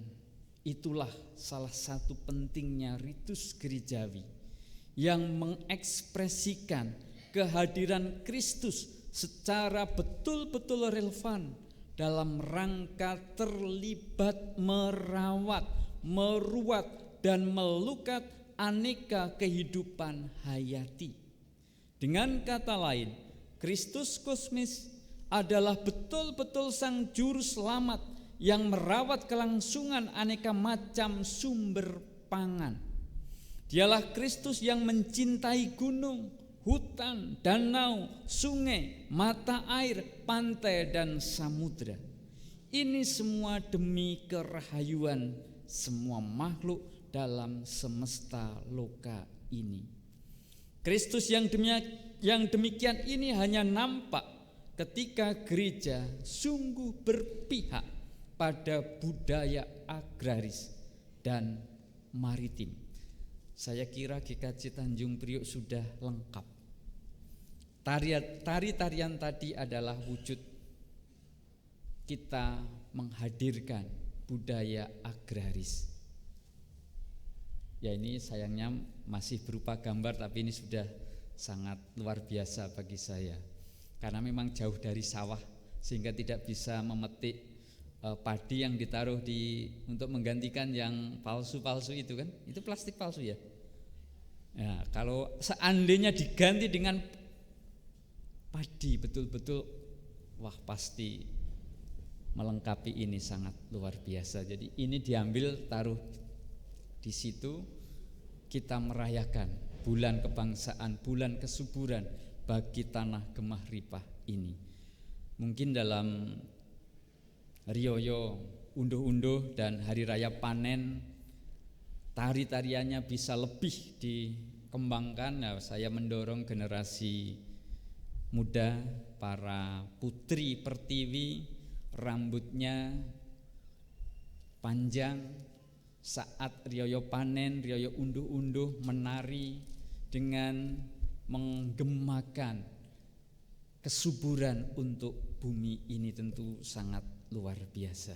itulah salah satu pentingnya ritus gerejawi yang mengekspresikan kehadiran Kristus secara betul-betul relevan dalam rangka terlibat merawat, meruat, dan melukat aneka kehidupan hayati. Dengan kata lain, Kristus kosmis adalah betul-betul Sang Juru Selamat yang merawat kelangsungan aneka macam sumber pangan. Dialah Kristus yang mencintai gunung, hutan, danau, sungai, mata air, pantai, dan samudra. Ini semua demi kerahayuan semua makhluk dalam semesta loka ini. Kristus yang demikian ini hanya nampak ketika gereja sungguh berpihak pada budaya agraris dan maritim. Saya kira GKJ Tanjung Priok sudah lengkap. Tari-tarian tadi adalah wujud kita menghadirkan budaya agraris. Ya ini sayangnya masih berupa gambar, tapi ini sudah sangat luar biasa bagi saya. Karena memang jauh dari sawah sehingga tidak bisa memetik padi yang ditaruh untuk menggantikan yang palsu-palsu itu kan. Itu plastik palsu ya. Ya, kalau seandainya diganti dengan padi betul-betul, wah pasti melengkapi ini, sangat luar biasa. Jadi ini diambil taruh di situ, kita merayakan bulan kebangsaan, bulan kesuburan bagi tanah Gemah Ripah ini. Mungkin dalam Rioyo, unduh-unduh dan hari raya panen, tari-tariannya bisa lebih dikembangkan. Nah, saya mendorong generasi muda, para putri pertiwi, rambutnya panjang, saat rioyo panen, rioyo unduh-unduh menari dengan menggemakan kesuburan untuk bumi ini, tentu sangat luar biasa.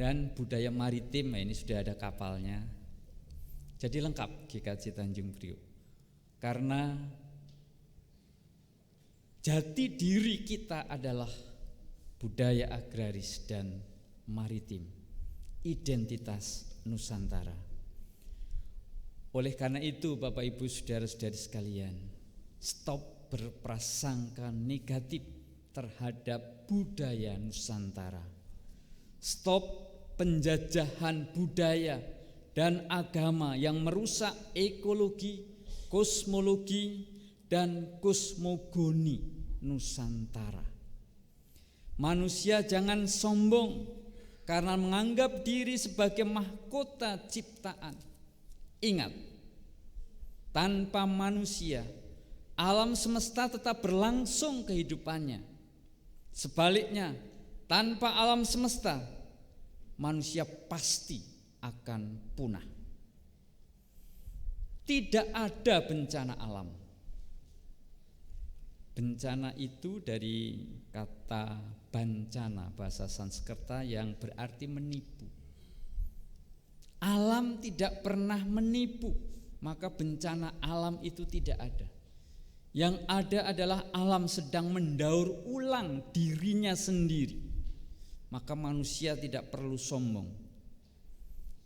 Dan budaya maritim, ini sudah ada kapalnya. Jadi lengkap GKJ Tanjung Priok. Karena jati diri kita adalah budaya agraris dan maritim, identitas Nusantara. Oleh karena itu Bapak Ibu saudara-saudari sekalian, stop berprasangka negatif terhadap budaya Nusantara. Stop penjajahan budaya dan agama yang merusak ekologi, kosmologi, dan kosmogoni Nusantara. Manusia jangan sombong karena menganggap diri sebagai mahkota ciptaan. Ingat, tanpa manusia, alam semesta tetap berlangsung kehidupannya. Sebaliknya, tanpa alam semesta, manusia pasti akan punah. Tidak ada bencana alam. Bencana itu dari kata bancana, bahasa Sanskerta yang berarti menipu. Alam tidak pernah menipu, maka bencana alam itu tidak ada. Yang ada adalah alam sedang mendaur ulang dirinya sendiri. Maka manusia tidak perlu sombong.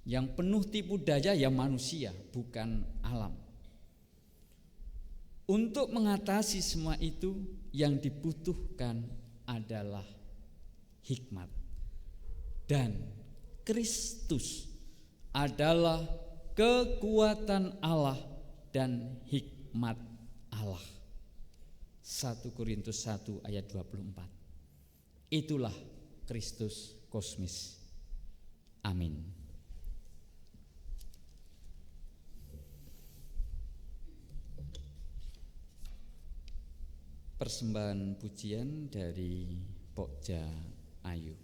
Yang penuh tipu daya ya manusia, bukan alam. Untuk mengatasi semua itu yang dibutuhkan adalah hikmat. Dan Kristus adalah kekuatan Allah dan hikmat Allah. 1 Korintus 1 ayat 24. Itulah Kristus kosmis. Amin. Persembahan pujian dari Pokja Ayu.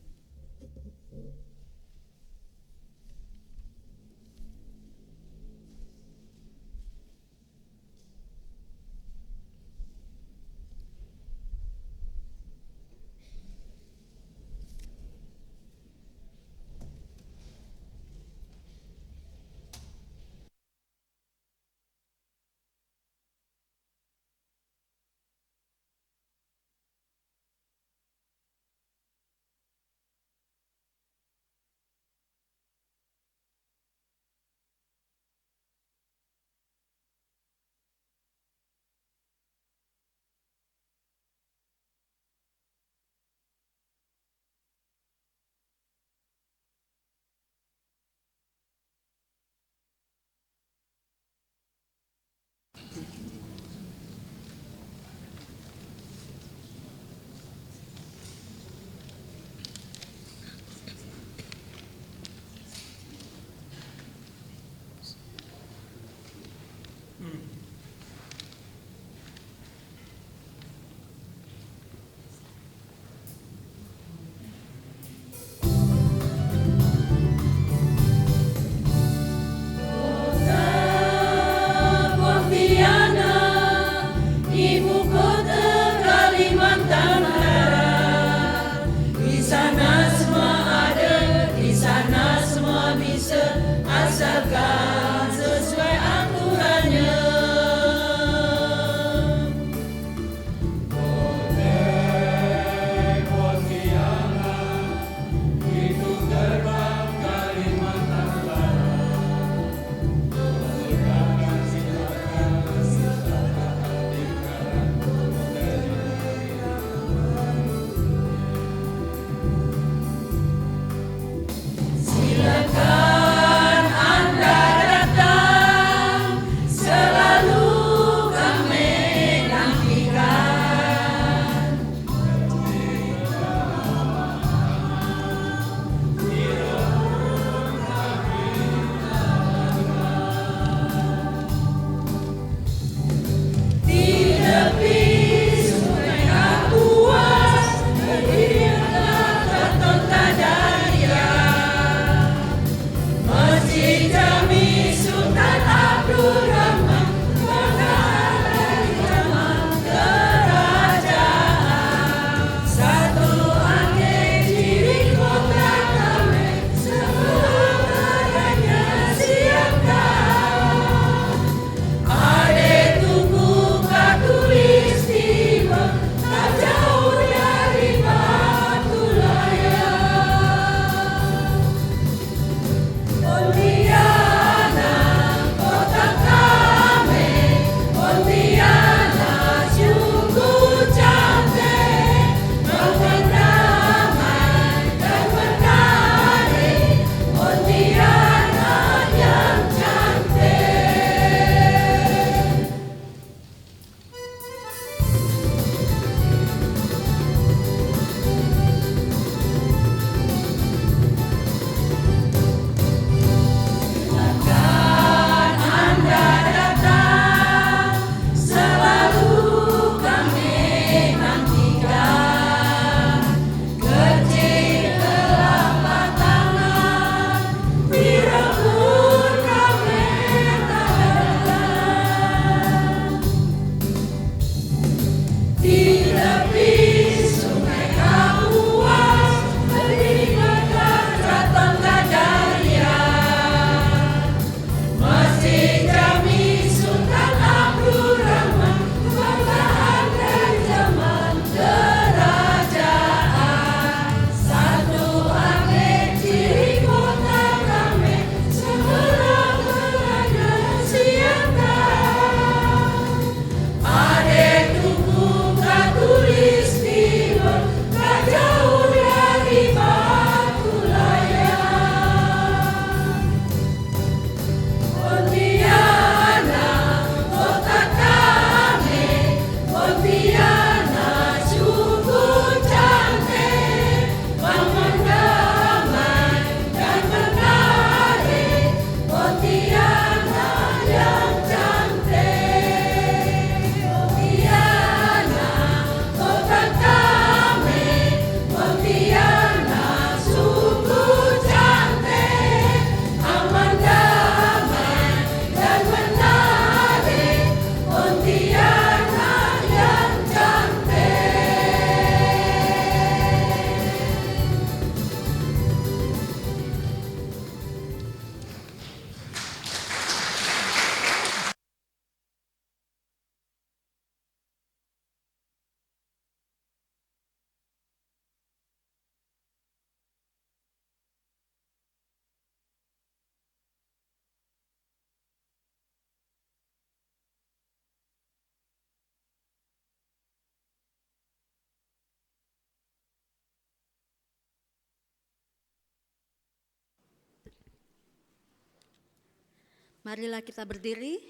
Marilah kita berdiri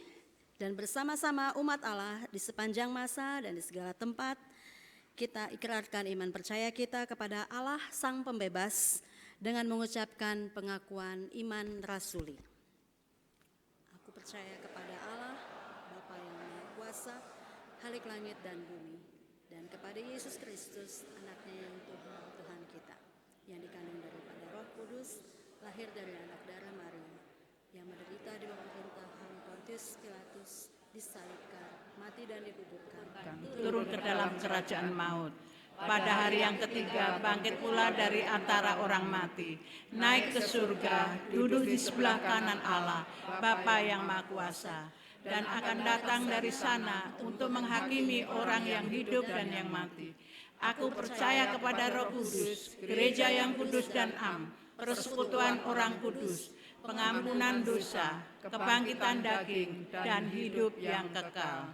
dan bersama-sama umat Allah di sepanjang masa dan di segala tempat kita ikrarkan iman percaya kita kepada Allah Sang Pembebas dengan mengucapkan pengakuan iman rasuli. Aku percaya kepada Allah, Bapa yang Maha Kuasa, Khalik langit dan bumi, dan kepada Yesus Kristus, anaknya yang Tuhan kita, yang dikandung daripada Roh Kudus, lahir dari anak darah Maria, yang menderita di bawah pemerintahan Pontius Pilatus, disalibkan, mati dan dikuburkan, turun ke dalam kerajaan maut. Pada hari yang ketiga bangkit pula dari antara orang mati, naik ke surga, duduk di sebelah kanan Allah, Bapa yang Maha Kuasa, dan akan datang dari sana untuk menghakimi orang yang hidup dan yang mati. Aku percaya kepada Roh Kudus, gereja yang kudus dan am, persekutuan orang kudus, pengampunan dosa, kebangkitan daging, dan hidup yang kekal.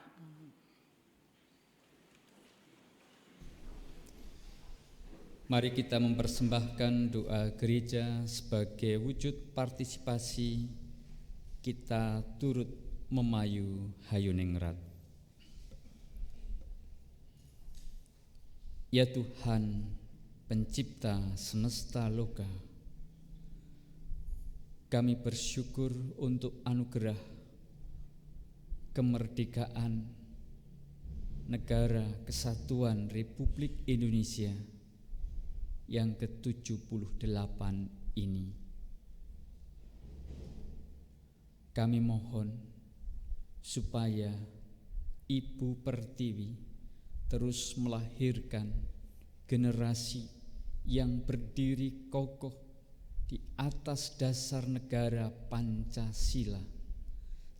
Mari kita mempersembahkan doa gereja sebagai wujud partisipasi kita turut memayu Hayuningrat. Ya Tuhan, pencipta semesta loka, kami bersyukur untuk anugerah kemerdekaan Negara Kesatuan Republik Indonesia yang ke-78 ini. Kami mohon supaya Ibu Pertiwi terus melahirkan generasi yang berdiri kokoh di atas dasar negara Pancasila,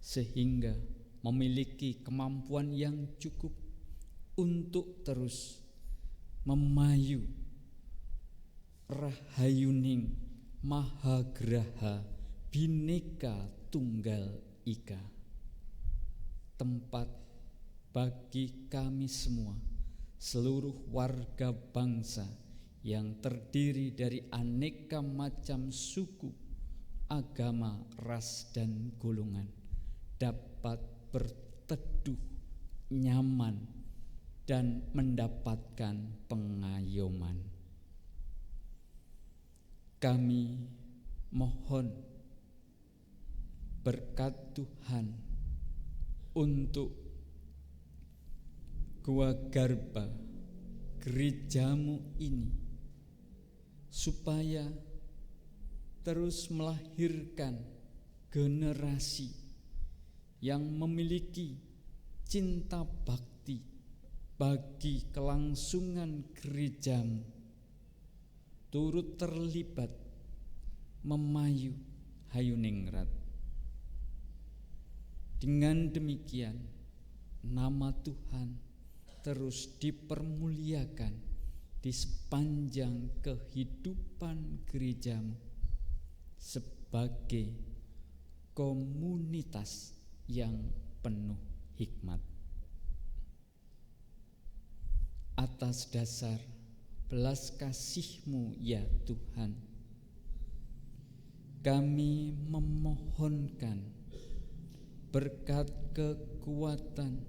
sehingga memiliki kemampuan yang cukup untuk terus memayu Rahayuning Mahagraha Bhinneka Tunggal Ika, tempat bagi kami semua, seluruh warga bangsa yang terdiri dari aneka macam suku, agama, ras, dan golongan, dapat berteduh nyaman dan mendapatkan pengayoman. Kami mohon berkat Tuhan untuk Gua Garba, gerejamu ini, supaya terus melahirkan generasi yang memiliki cinta bakti bagi kelangsungan gerejamu, turut terlibat memayu Hayuningrat. Dengan demikian, nama Tuhan terus dipermuliakan di sepanjang kehidupan gerejamu sebagai komunitas yang penuh hikmat. Atas dasar belas kasih-Mu ya Tuhan, kami memohonkan berkat kekuatan,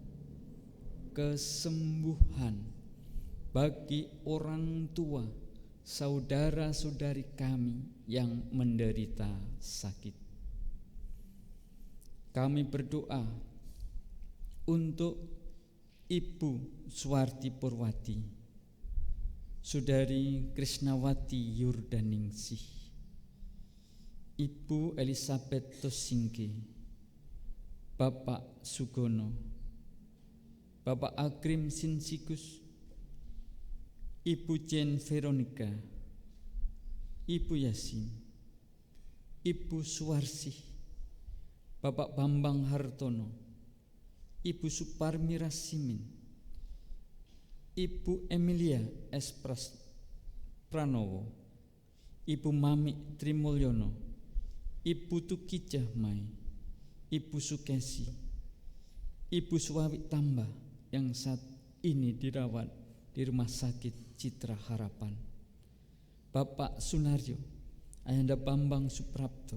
kesembuhan bagi orang tua, saudara-saudari kami yang menderita sakit. Kami berdoa untuk Ibu Suwarti Purwati, Saudari Krisnawati Yurdaningsih, Ibu Elizabeth Tosingke, Bapak Sugono, Bapak Agrim Sinsikus, Ibu Jen Veronica, Ibu Yasin, Ibu Suwarsih, Bapak Bambang Hartono, Ibu Suparmi Rasimin, Ibu Emilia S. Pranowo, Ibu Mami Trimulyono, Ibu Tuki Jahmai, Ibu Sukesi, Ibu Suwawi Tambah yang saat ini dirawat di Rumah Sakit Citra Harapan, Bapak Sunaryo, Ayanda Bambang Suprapto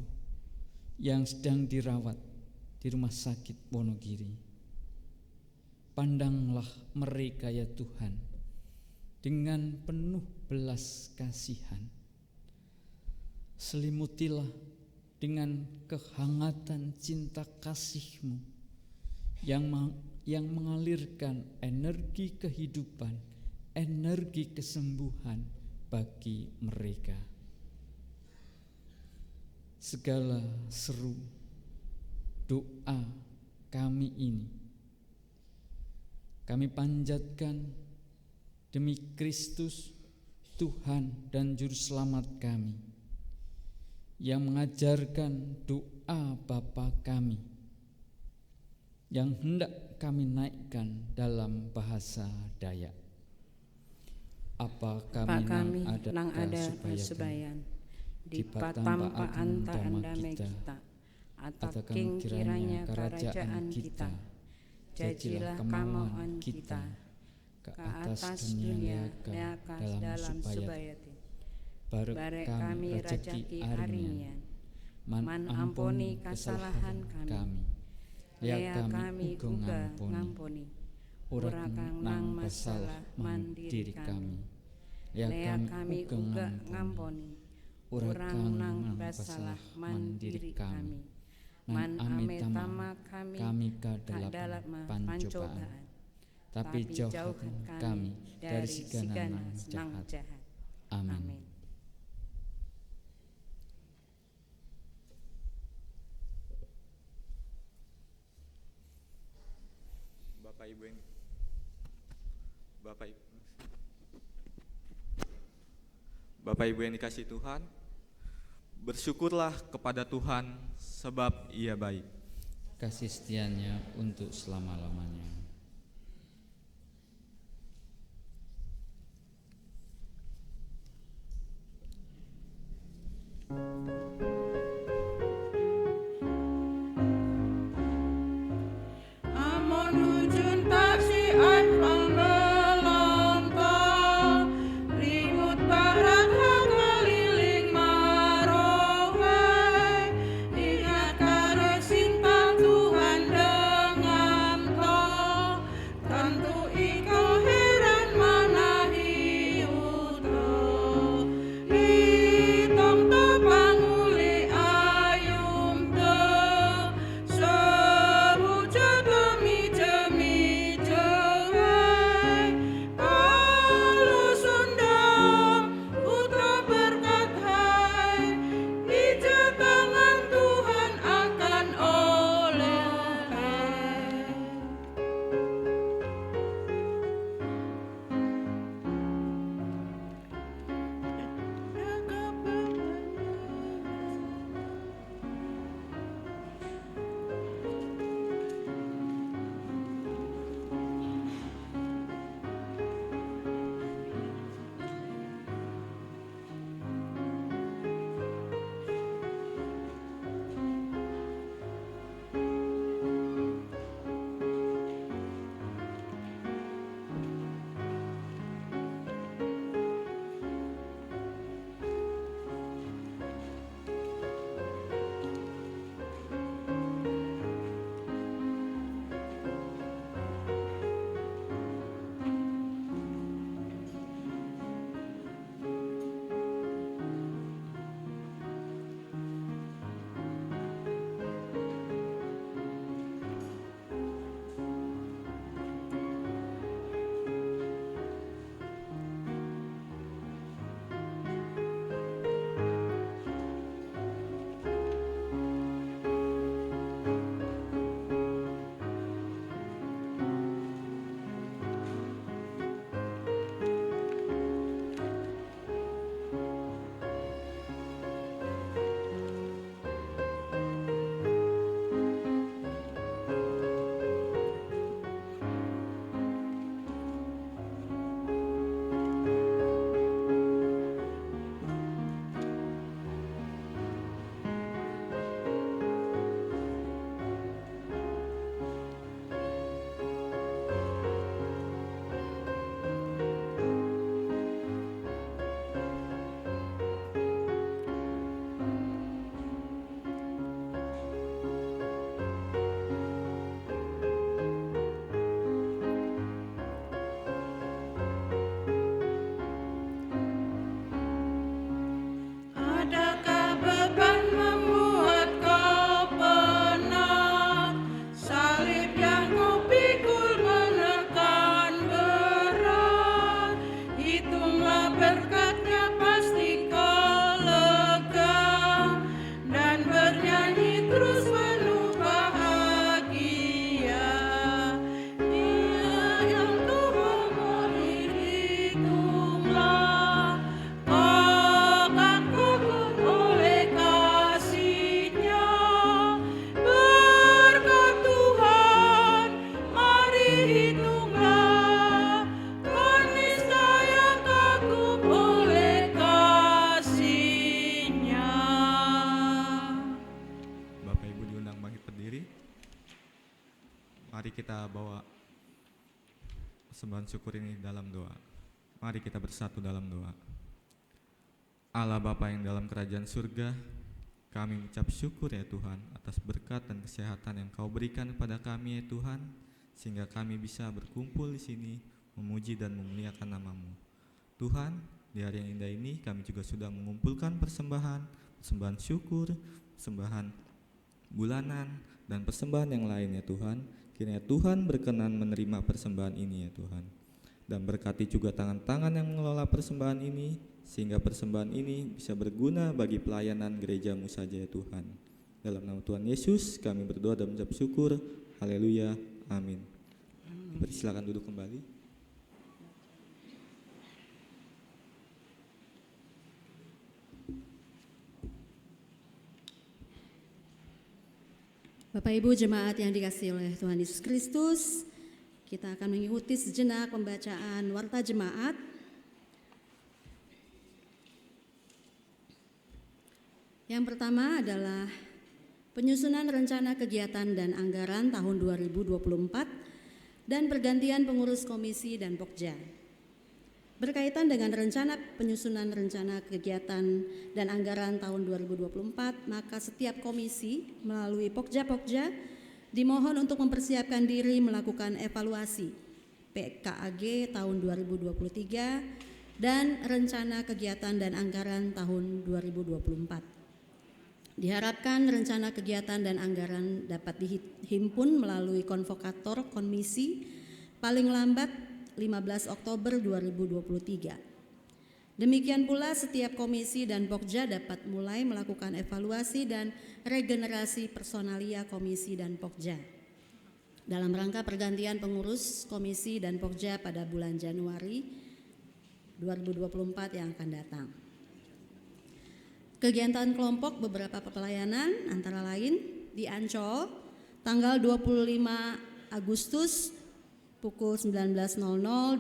yang sedang dirawat di rumah sakit Wonogiri. Pandanglah mereka ya Tuhan dengan penuh belas kasihan. Selimutilah dengan kehangatan cinta kasih-Mu yang mengalirkan energi kehidupan, energi kesembuhan bagi mereka. Segala seru doa kami ini kami panjatkan demi Kristus, Tuhan dan Juru Selamat kami, yang mengajarkan doa Bapa kami, yang hendak kami naikkan dalam bahasa Dayak. Apa kami nang ada subayan, di patampa anta andame kita, ataking kiranya kerajaan kita, jajilah kemauan kita, ke atas dunia leakas dalam subayati. Barek kami rajaki harinya, man ampuni kesalahan kami, lea kami uga ngampuni, ora kang nang masalah mandiri kami, lea kami uga ngampuni, ora kang nang masalah mandiri kami. Man ame tama kami dalam pancobaan, tapi jauhkan kami dari segala nang jahat. Amin. Bapak Ibu yang dikasihi Tuhan, bersyukurlah kepada Tuhan sebab Ia baik. Kasih setianya untuk selama-lamanya. Ingat kare cinta Tuhan dengan kau. persembahan syukur ini dalam doa. Mari kita bersatu dalam doa. Allah Bapa yang dalam kerajaan surga, kami mengucap syukur ya Tuhan atas berkat dan kesehatan yang Kau berikan kepada kami ya Tuhan, sehingga kami bisa berkumpul di sini memuji dan memuliakan nama-Mu. Tuhan, di hari yang indah ini kami juga sudah mengumpulkan persembahan syukur, persembahan bulanan, dan persembahan yang lain ya Tuhan. Kiranya Tuhan berkenan menerima persembahan ini ya Tuhan, dan berkati juga tangan-tangan yang mengelola persembahan ini, sehingga persembahan ini bisa berguna bagi pelayanan gereja-Mu saja ya Tuhan. Dalam nama Tuhan Yesus kami berdoa dan mengucap syukur. Haleluya, amin. Silakan duduk kembali. Bapak Ibu jemaat yang dikasihi oleh Tuhan Yesus Kristus, kita akan mengikuti sejenak pembacaan warta jemaat. Yang pertama adalah penyusunan rencana kegiatan dan anggaran tahun 2024 dan pergantian pengurus komisi dan Pokja. Berkaitan dengan penyusunan rencana kegiatan dan anggaran tahun 2024, maka setiap komisi melalui Pokja-Pokja dimohon untuk mempersiapkan diri melakukan evaluasi PKAG tahun 2023 dan rencana kegiatan dan anggaran tahun 2024. Diharapkan rencana kegiatan dan anggaran dapat dihimpun melalui konvokator komisi paling lambat 15 Oktober 2023. Demikian pula setiap komisi dan Pokja dapat mulai melakukan evaluasi dan regenerasi personalia komisi dan Pokja dalam rangka pergantian pengurus komisi dan Pokja pada bulan Januari 2024 yang akan datang. Kegiatan kelompok beberapa pelayanan antara lain di Ancol tanggal 25 Agustus pukul 19.00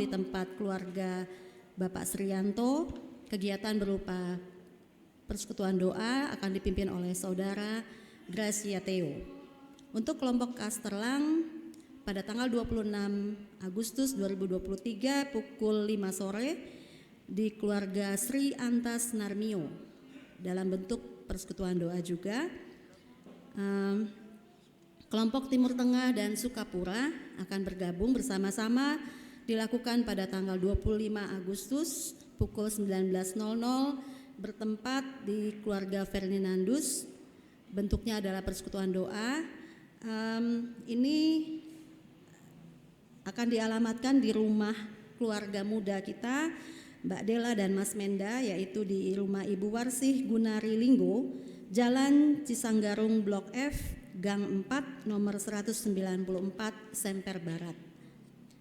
di tempat keluarga Bapak Srianto. Kegiatan berupa persekutuan doa akan dipimpin oleh Saudara Gracia Theo. Untuk kelompok Kasterlang pada tanggal 26 Agustus 2023 pukul 5 sore di keluarga Sri Antas Narmio dalam bentuk persekutuan doa juga. Kelompok Timur Tengah dan Sukapura akan bergabung bersama-sama dilakukan pada tanggal 25 Agustus pukul 19.00 bertempat di keluarga Ferdinandus. Bentuknya adalah persekutuan doa. Ini akan dialamatkan di rumah keluarga muda kita, Mbak Dela dan Mas Menda, yaitu di rumah Ibu Warsih Gunari Linggo, Jalan Cisanggarung Blok F, Gang 4, nomor 194, Semper Barat.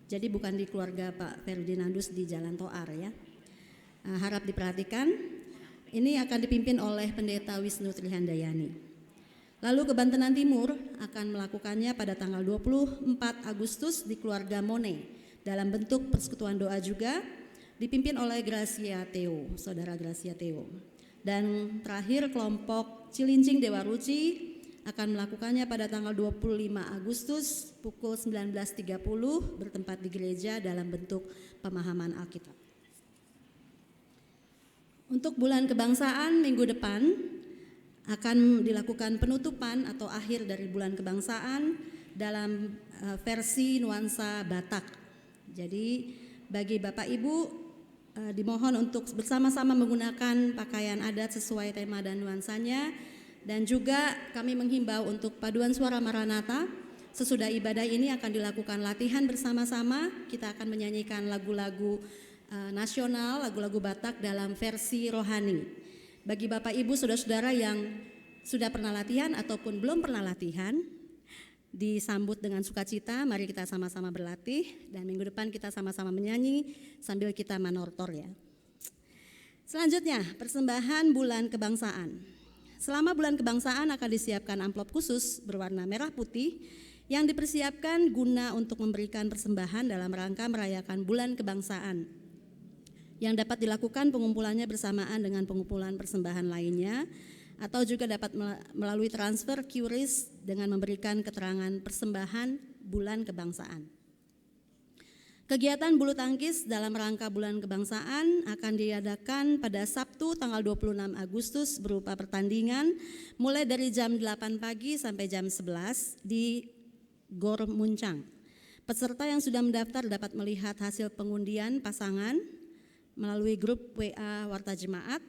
Jadi bukan di keluarga Pak Ferdinandus di Jalan Toar ya. Harap diperhatikan. Ini akan dipimpin oleh Pendeta Wisnu Trihandayani. Lalu ke Bantenan Timur akan melakukannya pada tanggal 24 Agustus di keluarga Mone dalam bentuk persekutuan doa juga, dipimpin oleh Gracia Theo, Saudara Gracia Theo. Dan terakhir kelompok Cilincing Dewa Ruci akan melakukannya pada tanggal 25 Agustus pukul 19.30 bertempat di gereja dalam bentuk pemahaman Alkitab. Untuk bulan kebangsaan minggu depan akan dilakukan penutupan atau akhir dari bulan kebangsaan dalam versi nuansa Batak. Jadi bagi Bapak Ibu dimohon untuk bersama-sama menggunakan pakaian adat sesuai tema dan nuansanya. Dan juga kami menghimbau untuk paduan suara Maranatha. Sesudah ibadah ini akan dilakukan latihan bersama-sama. Kita akan menyanyikan lagu-lagu nasional, lagu-lagu Batak dalam versi rohani. Bagi Bapak Ibu saudara-saudara yang sudah pernah latihan ataupun belum pernah latihan, disambut dengan sukacita. Mari kita sama-sama berlatih dan minggu depan kita sama-sama menyanyi sambil kita manortor ya. Selanjutnya persembahan bulan kebangsaan. Selama bulan kebangsaan akan disiapkan amplop khusus berwarna merah putih yang dipersiapkan guna untuk memberikan persembahan dalam rangka merayakan bulan kebangsaan, yang dapat dilakukan pengumpulannya bersamaan dengan pengumpulan persembahan lainnya, atau juga dapat melalui transfer QRIS dengan memberikan keterangan persembahan bulan kebangsaan. Kegiatan bulu tangkis dalam rangka Bulan Kebangsaan akan diadakan pada Sabtu tanggal 26 Agustus berupa pertandingan mulai dari jam 8 pagi sampai jam 11 di Gor Muncang. Peserta yang sudah mendaftar dapat melihat hasil pengundian pasangan melalui grup WA Warta Jemaat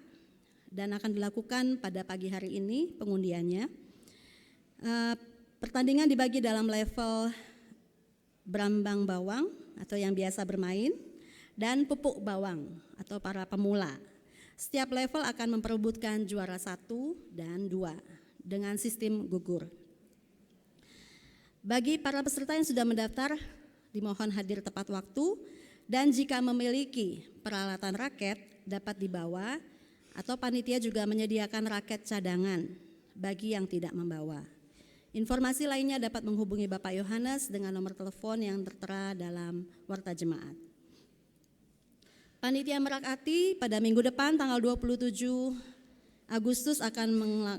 dan akan dilakukan pada pagi hari ini pengundiannya. Pertandingan dibagi dalam level Brambang Bawang atau yang biasa bermain dan Pupuk Bawang atau para pemula. Setiap level akan memperebutkan juara 1 dan 2 dengan sistem gugur. Bagi para peserta yang sudah mendaftar, dimohon hadir tepat waktu dan jika memiliki peralatan raket dapat dibawa atau panitia juga menyediakan raket cadangan bagi yang tidak membawa. Informasi lainnya dapat menghubungi Bapak Yohanes dengan nomor telepon yang tertera dalam Warta Jemaat. Panitia Merak Ati pada minggu depan tanggal 27 Agustus akan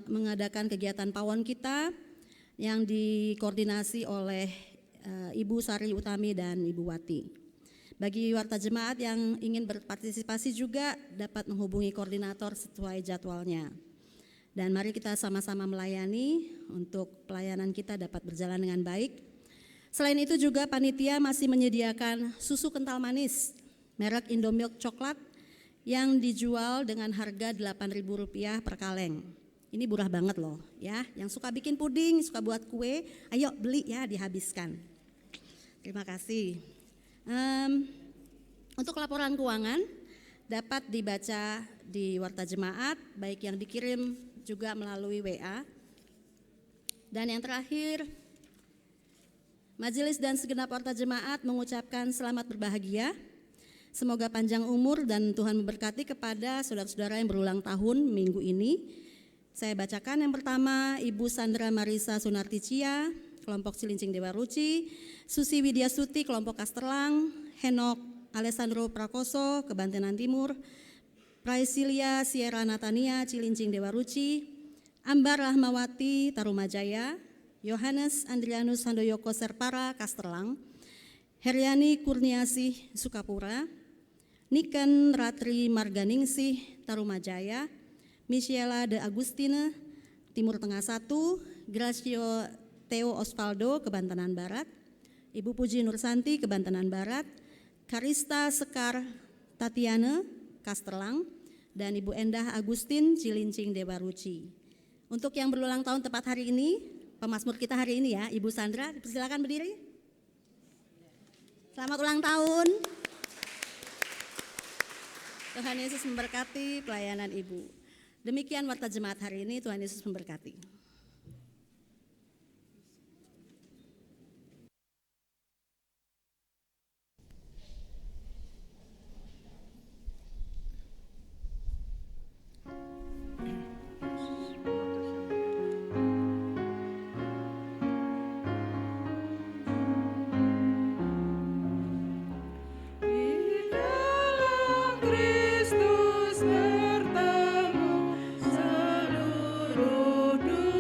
mengadakan kegiatan pawon kita yang dikoordinasi oleh Ibu Sari Utami dan Ibu Wati. Bagi Warta Jemaat yang ingin berpartisipasi juga dapat menghubungi koordinator sesuai jadwalnya. Dan mari kita sama-sama melayani untuk pelayanan kita dapat berjalan dengan baik. Selain itu juga panitia masih menyediakan susu kental manis merek Indomilk coklat yang dijual dengan harga Rp8.000 per kaleng. Ini murah banget loh ya, yang suka bikin puding, suka buat kue, ayo beli ya, dihabiskan. Terima kasih. Untuk laporan keuangan dapat dibaca di Warta Jemaat, baik yang dikirim juga melalui WA. Dan yang terakhir, majelis dan segenap Warta Jemaat mengucapkan selamat berbahagia. Semoga panjang umur dan Tuhan memberkati kepada saudara-saudara yang berulang tahun minggu ini. Saya bacakan yang pertama, Ibu Sandra Marisa Sunarti Cia, kelompok Cilincing Dewa Ruci, Susi Widya Suti, kelompok Kasterlang, Henok Alessandro Prakoso, Kebantenan Timur, Praisilia Sierra Natania, Cilincing Dewa Ruci, Ambar Rahmawati, Tarumajaya, Yohanes Andrianus Handoyoko Serpara, Kasterlang, Heriani Kurniasih, Sukapura, Niken Ratri Marganingsih, Tarumajaya, Michela de Agustine, Timur Tengah 1, Gracio Theo Osvaldo, Kebantenan Barat, Ibu Puji Nursanti, Kebantenan Barat, Karista Sekar Tatiana, Kasterlang, dan Ibu Endah Agustin, Cilincing Dewa Ruci. Untuk yang berulang tahun tepat hari ini, pemazmur kita hari ini ya, Ibu Sandra, silakan berdiri. Selamat ulang tahun. Tuhan Yesus memberkati pelayanan Ibu. Demikian Warta Jemaat hari ini, Tuhan Yesus memberkati. Kristus bertemu seluruh dunia.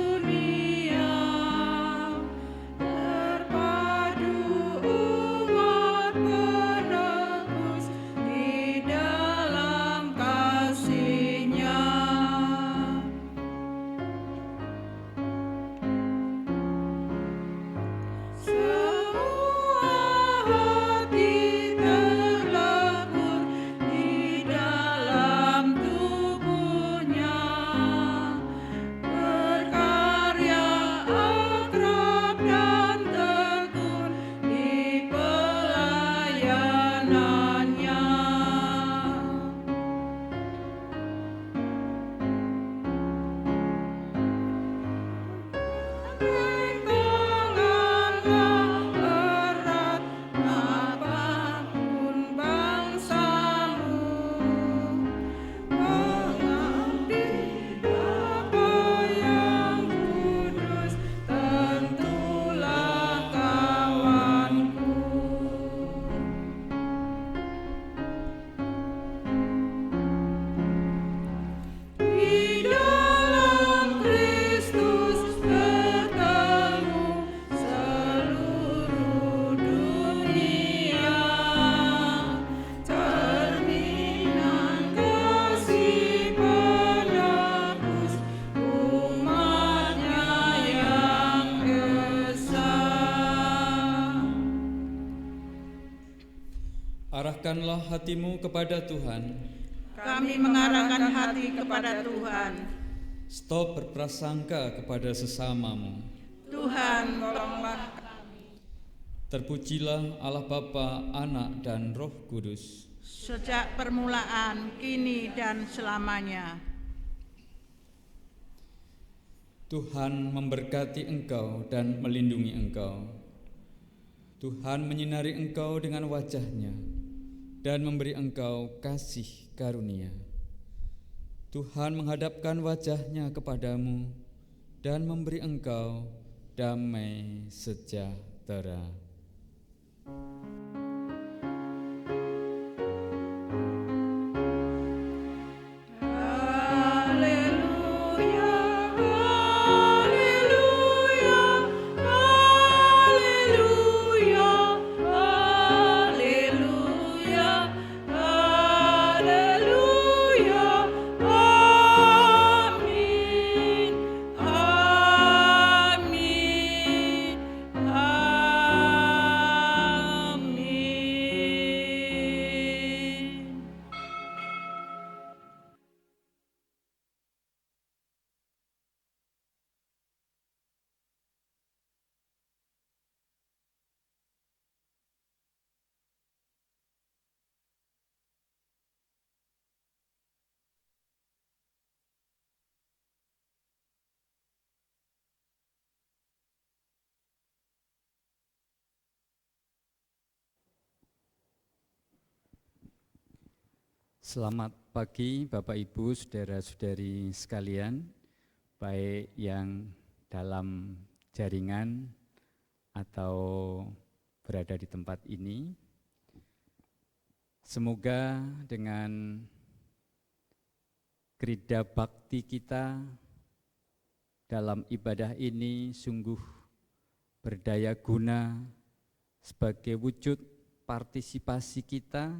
Arahkanlah hatimu kepada Tuhan. Kami mengarahkan hati kepada Tuhan. Stop berprasangka kepada sesamamu. Tuhan, tolonglah. Terpujilah Allah Bapa, Anak, dan Roh Kudus. Sejak permulaan, kini, dan selamanya. Tuhan memberkati engkau dan melindungi engkau. Tuhan menyinari engkau dengan wajah-Nya dan memberi engkau kasih karunia. Tuhan menghadapkan wajah-Nya kepadamu dan memberi engkau damai sejahtera. Selamat pagi Bapak Ibu, saudara-saudari sekalian, baik yang dalam jaringan atau berada di tempat ini. Semoga dengan gerida bakti kita dalam ibadah ini sungguh berdaya guna sebagai wujud partisipasi kita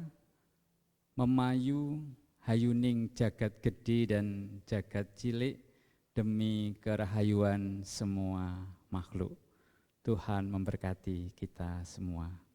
memayu hayuning jagat gede dan jagat cilik demi kerahayuan semua makhluk. Tuhan memberkati kita semua.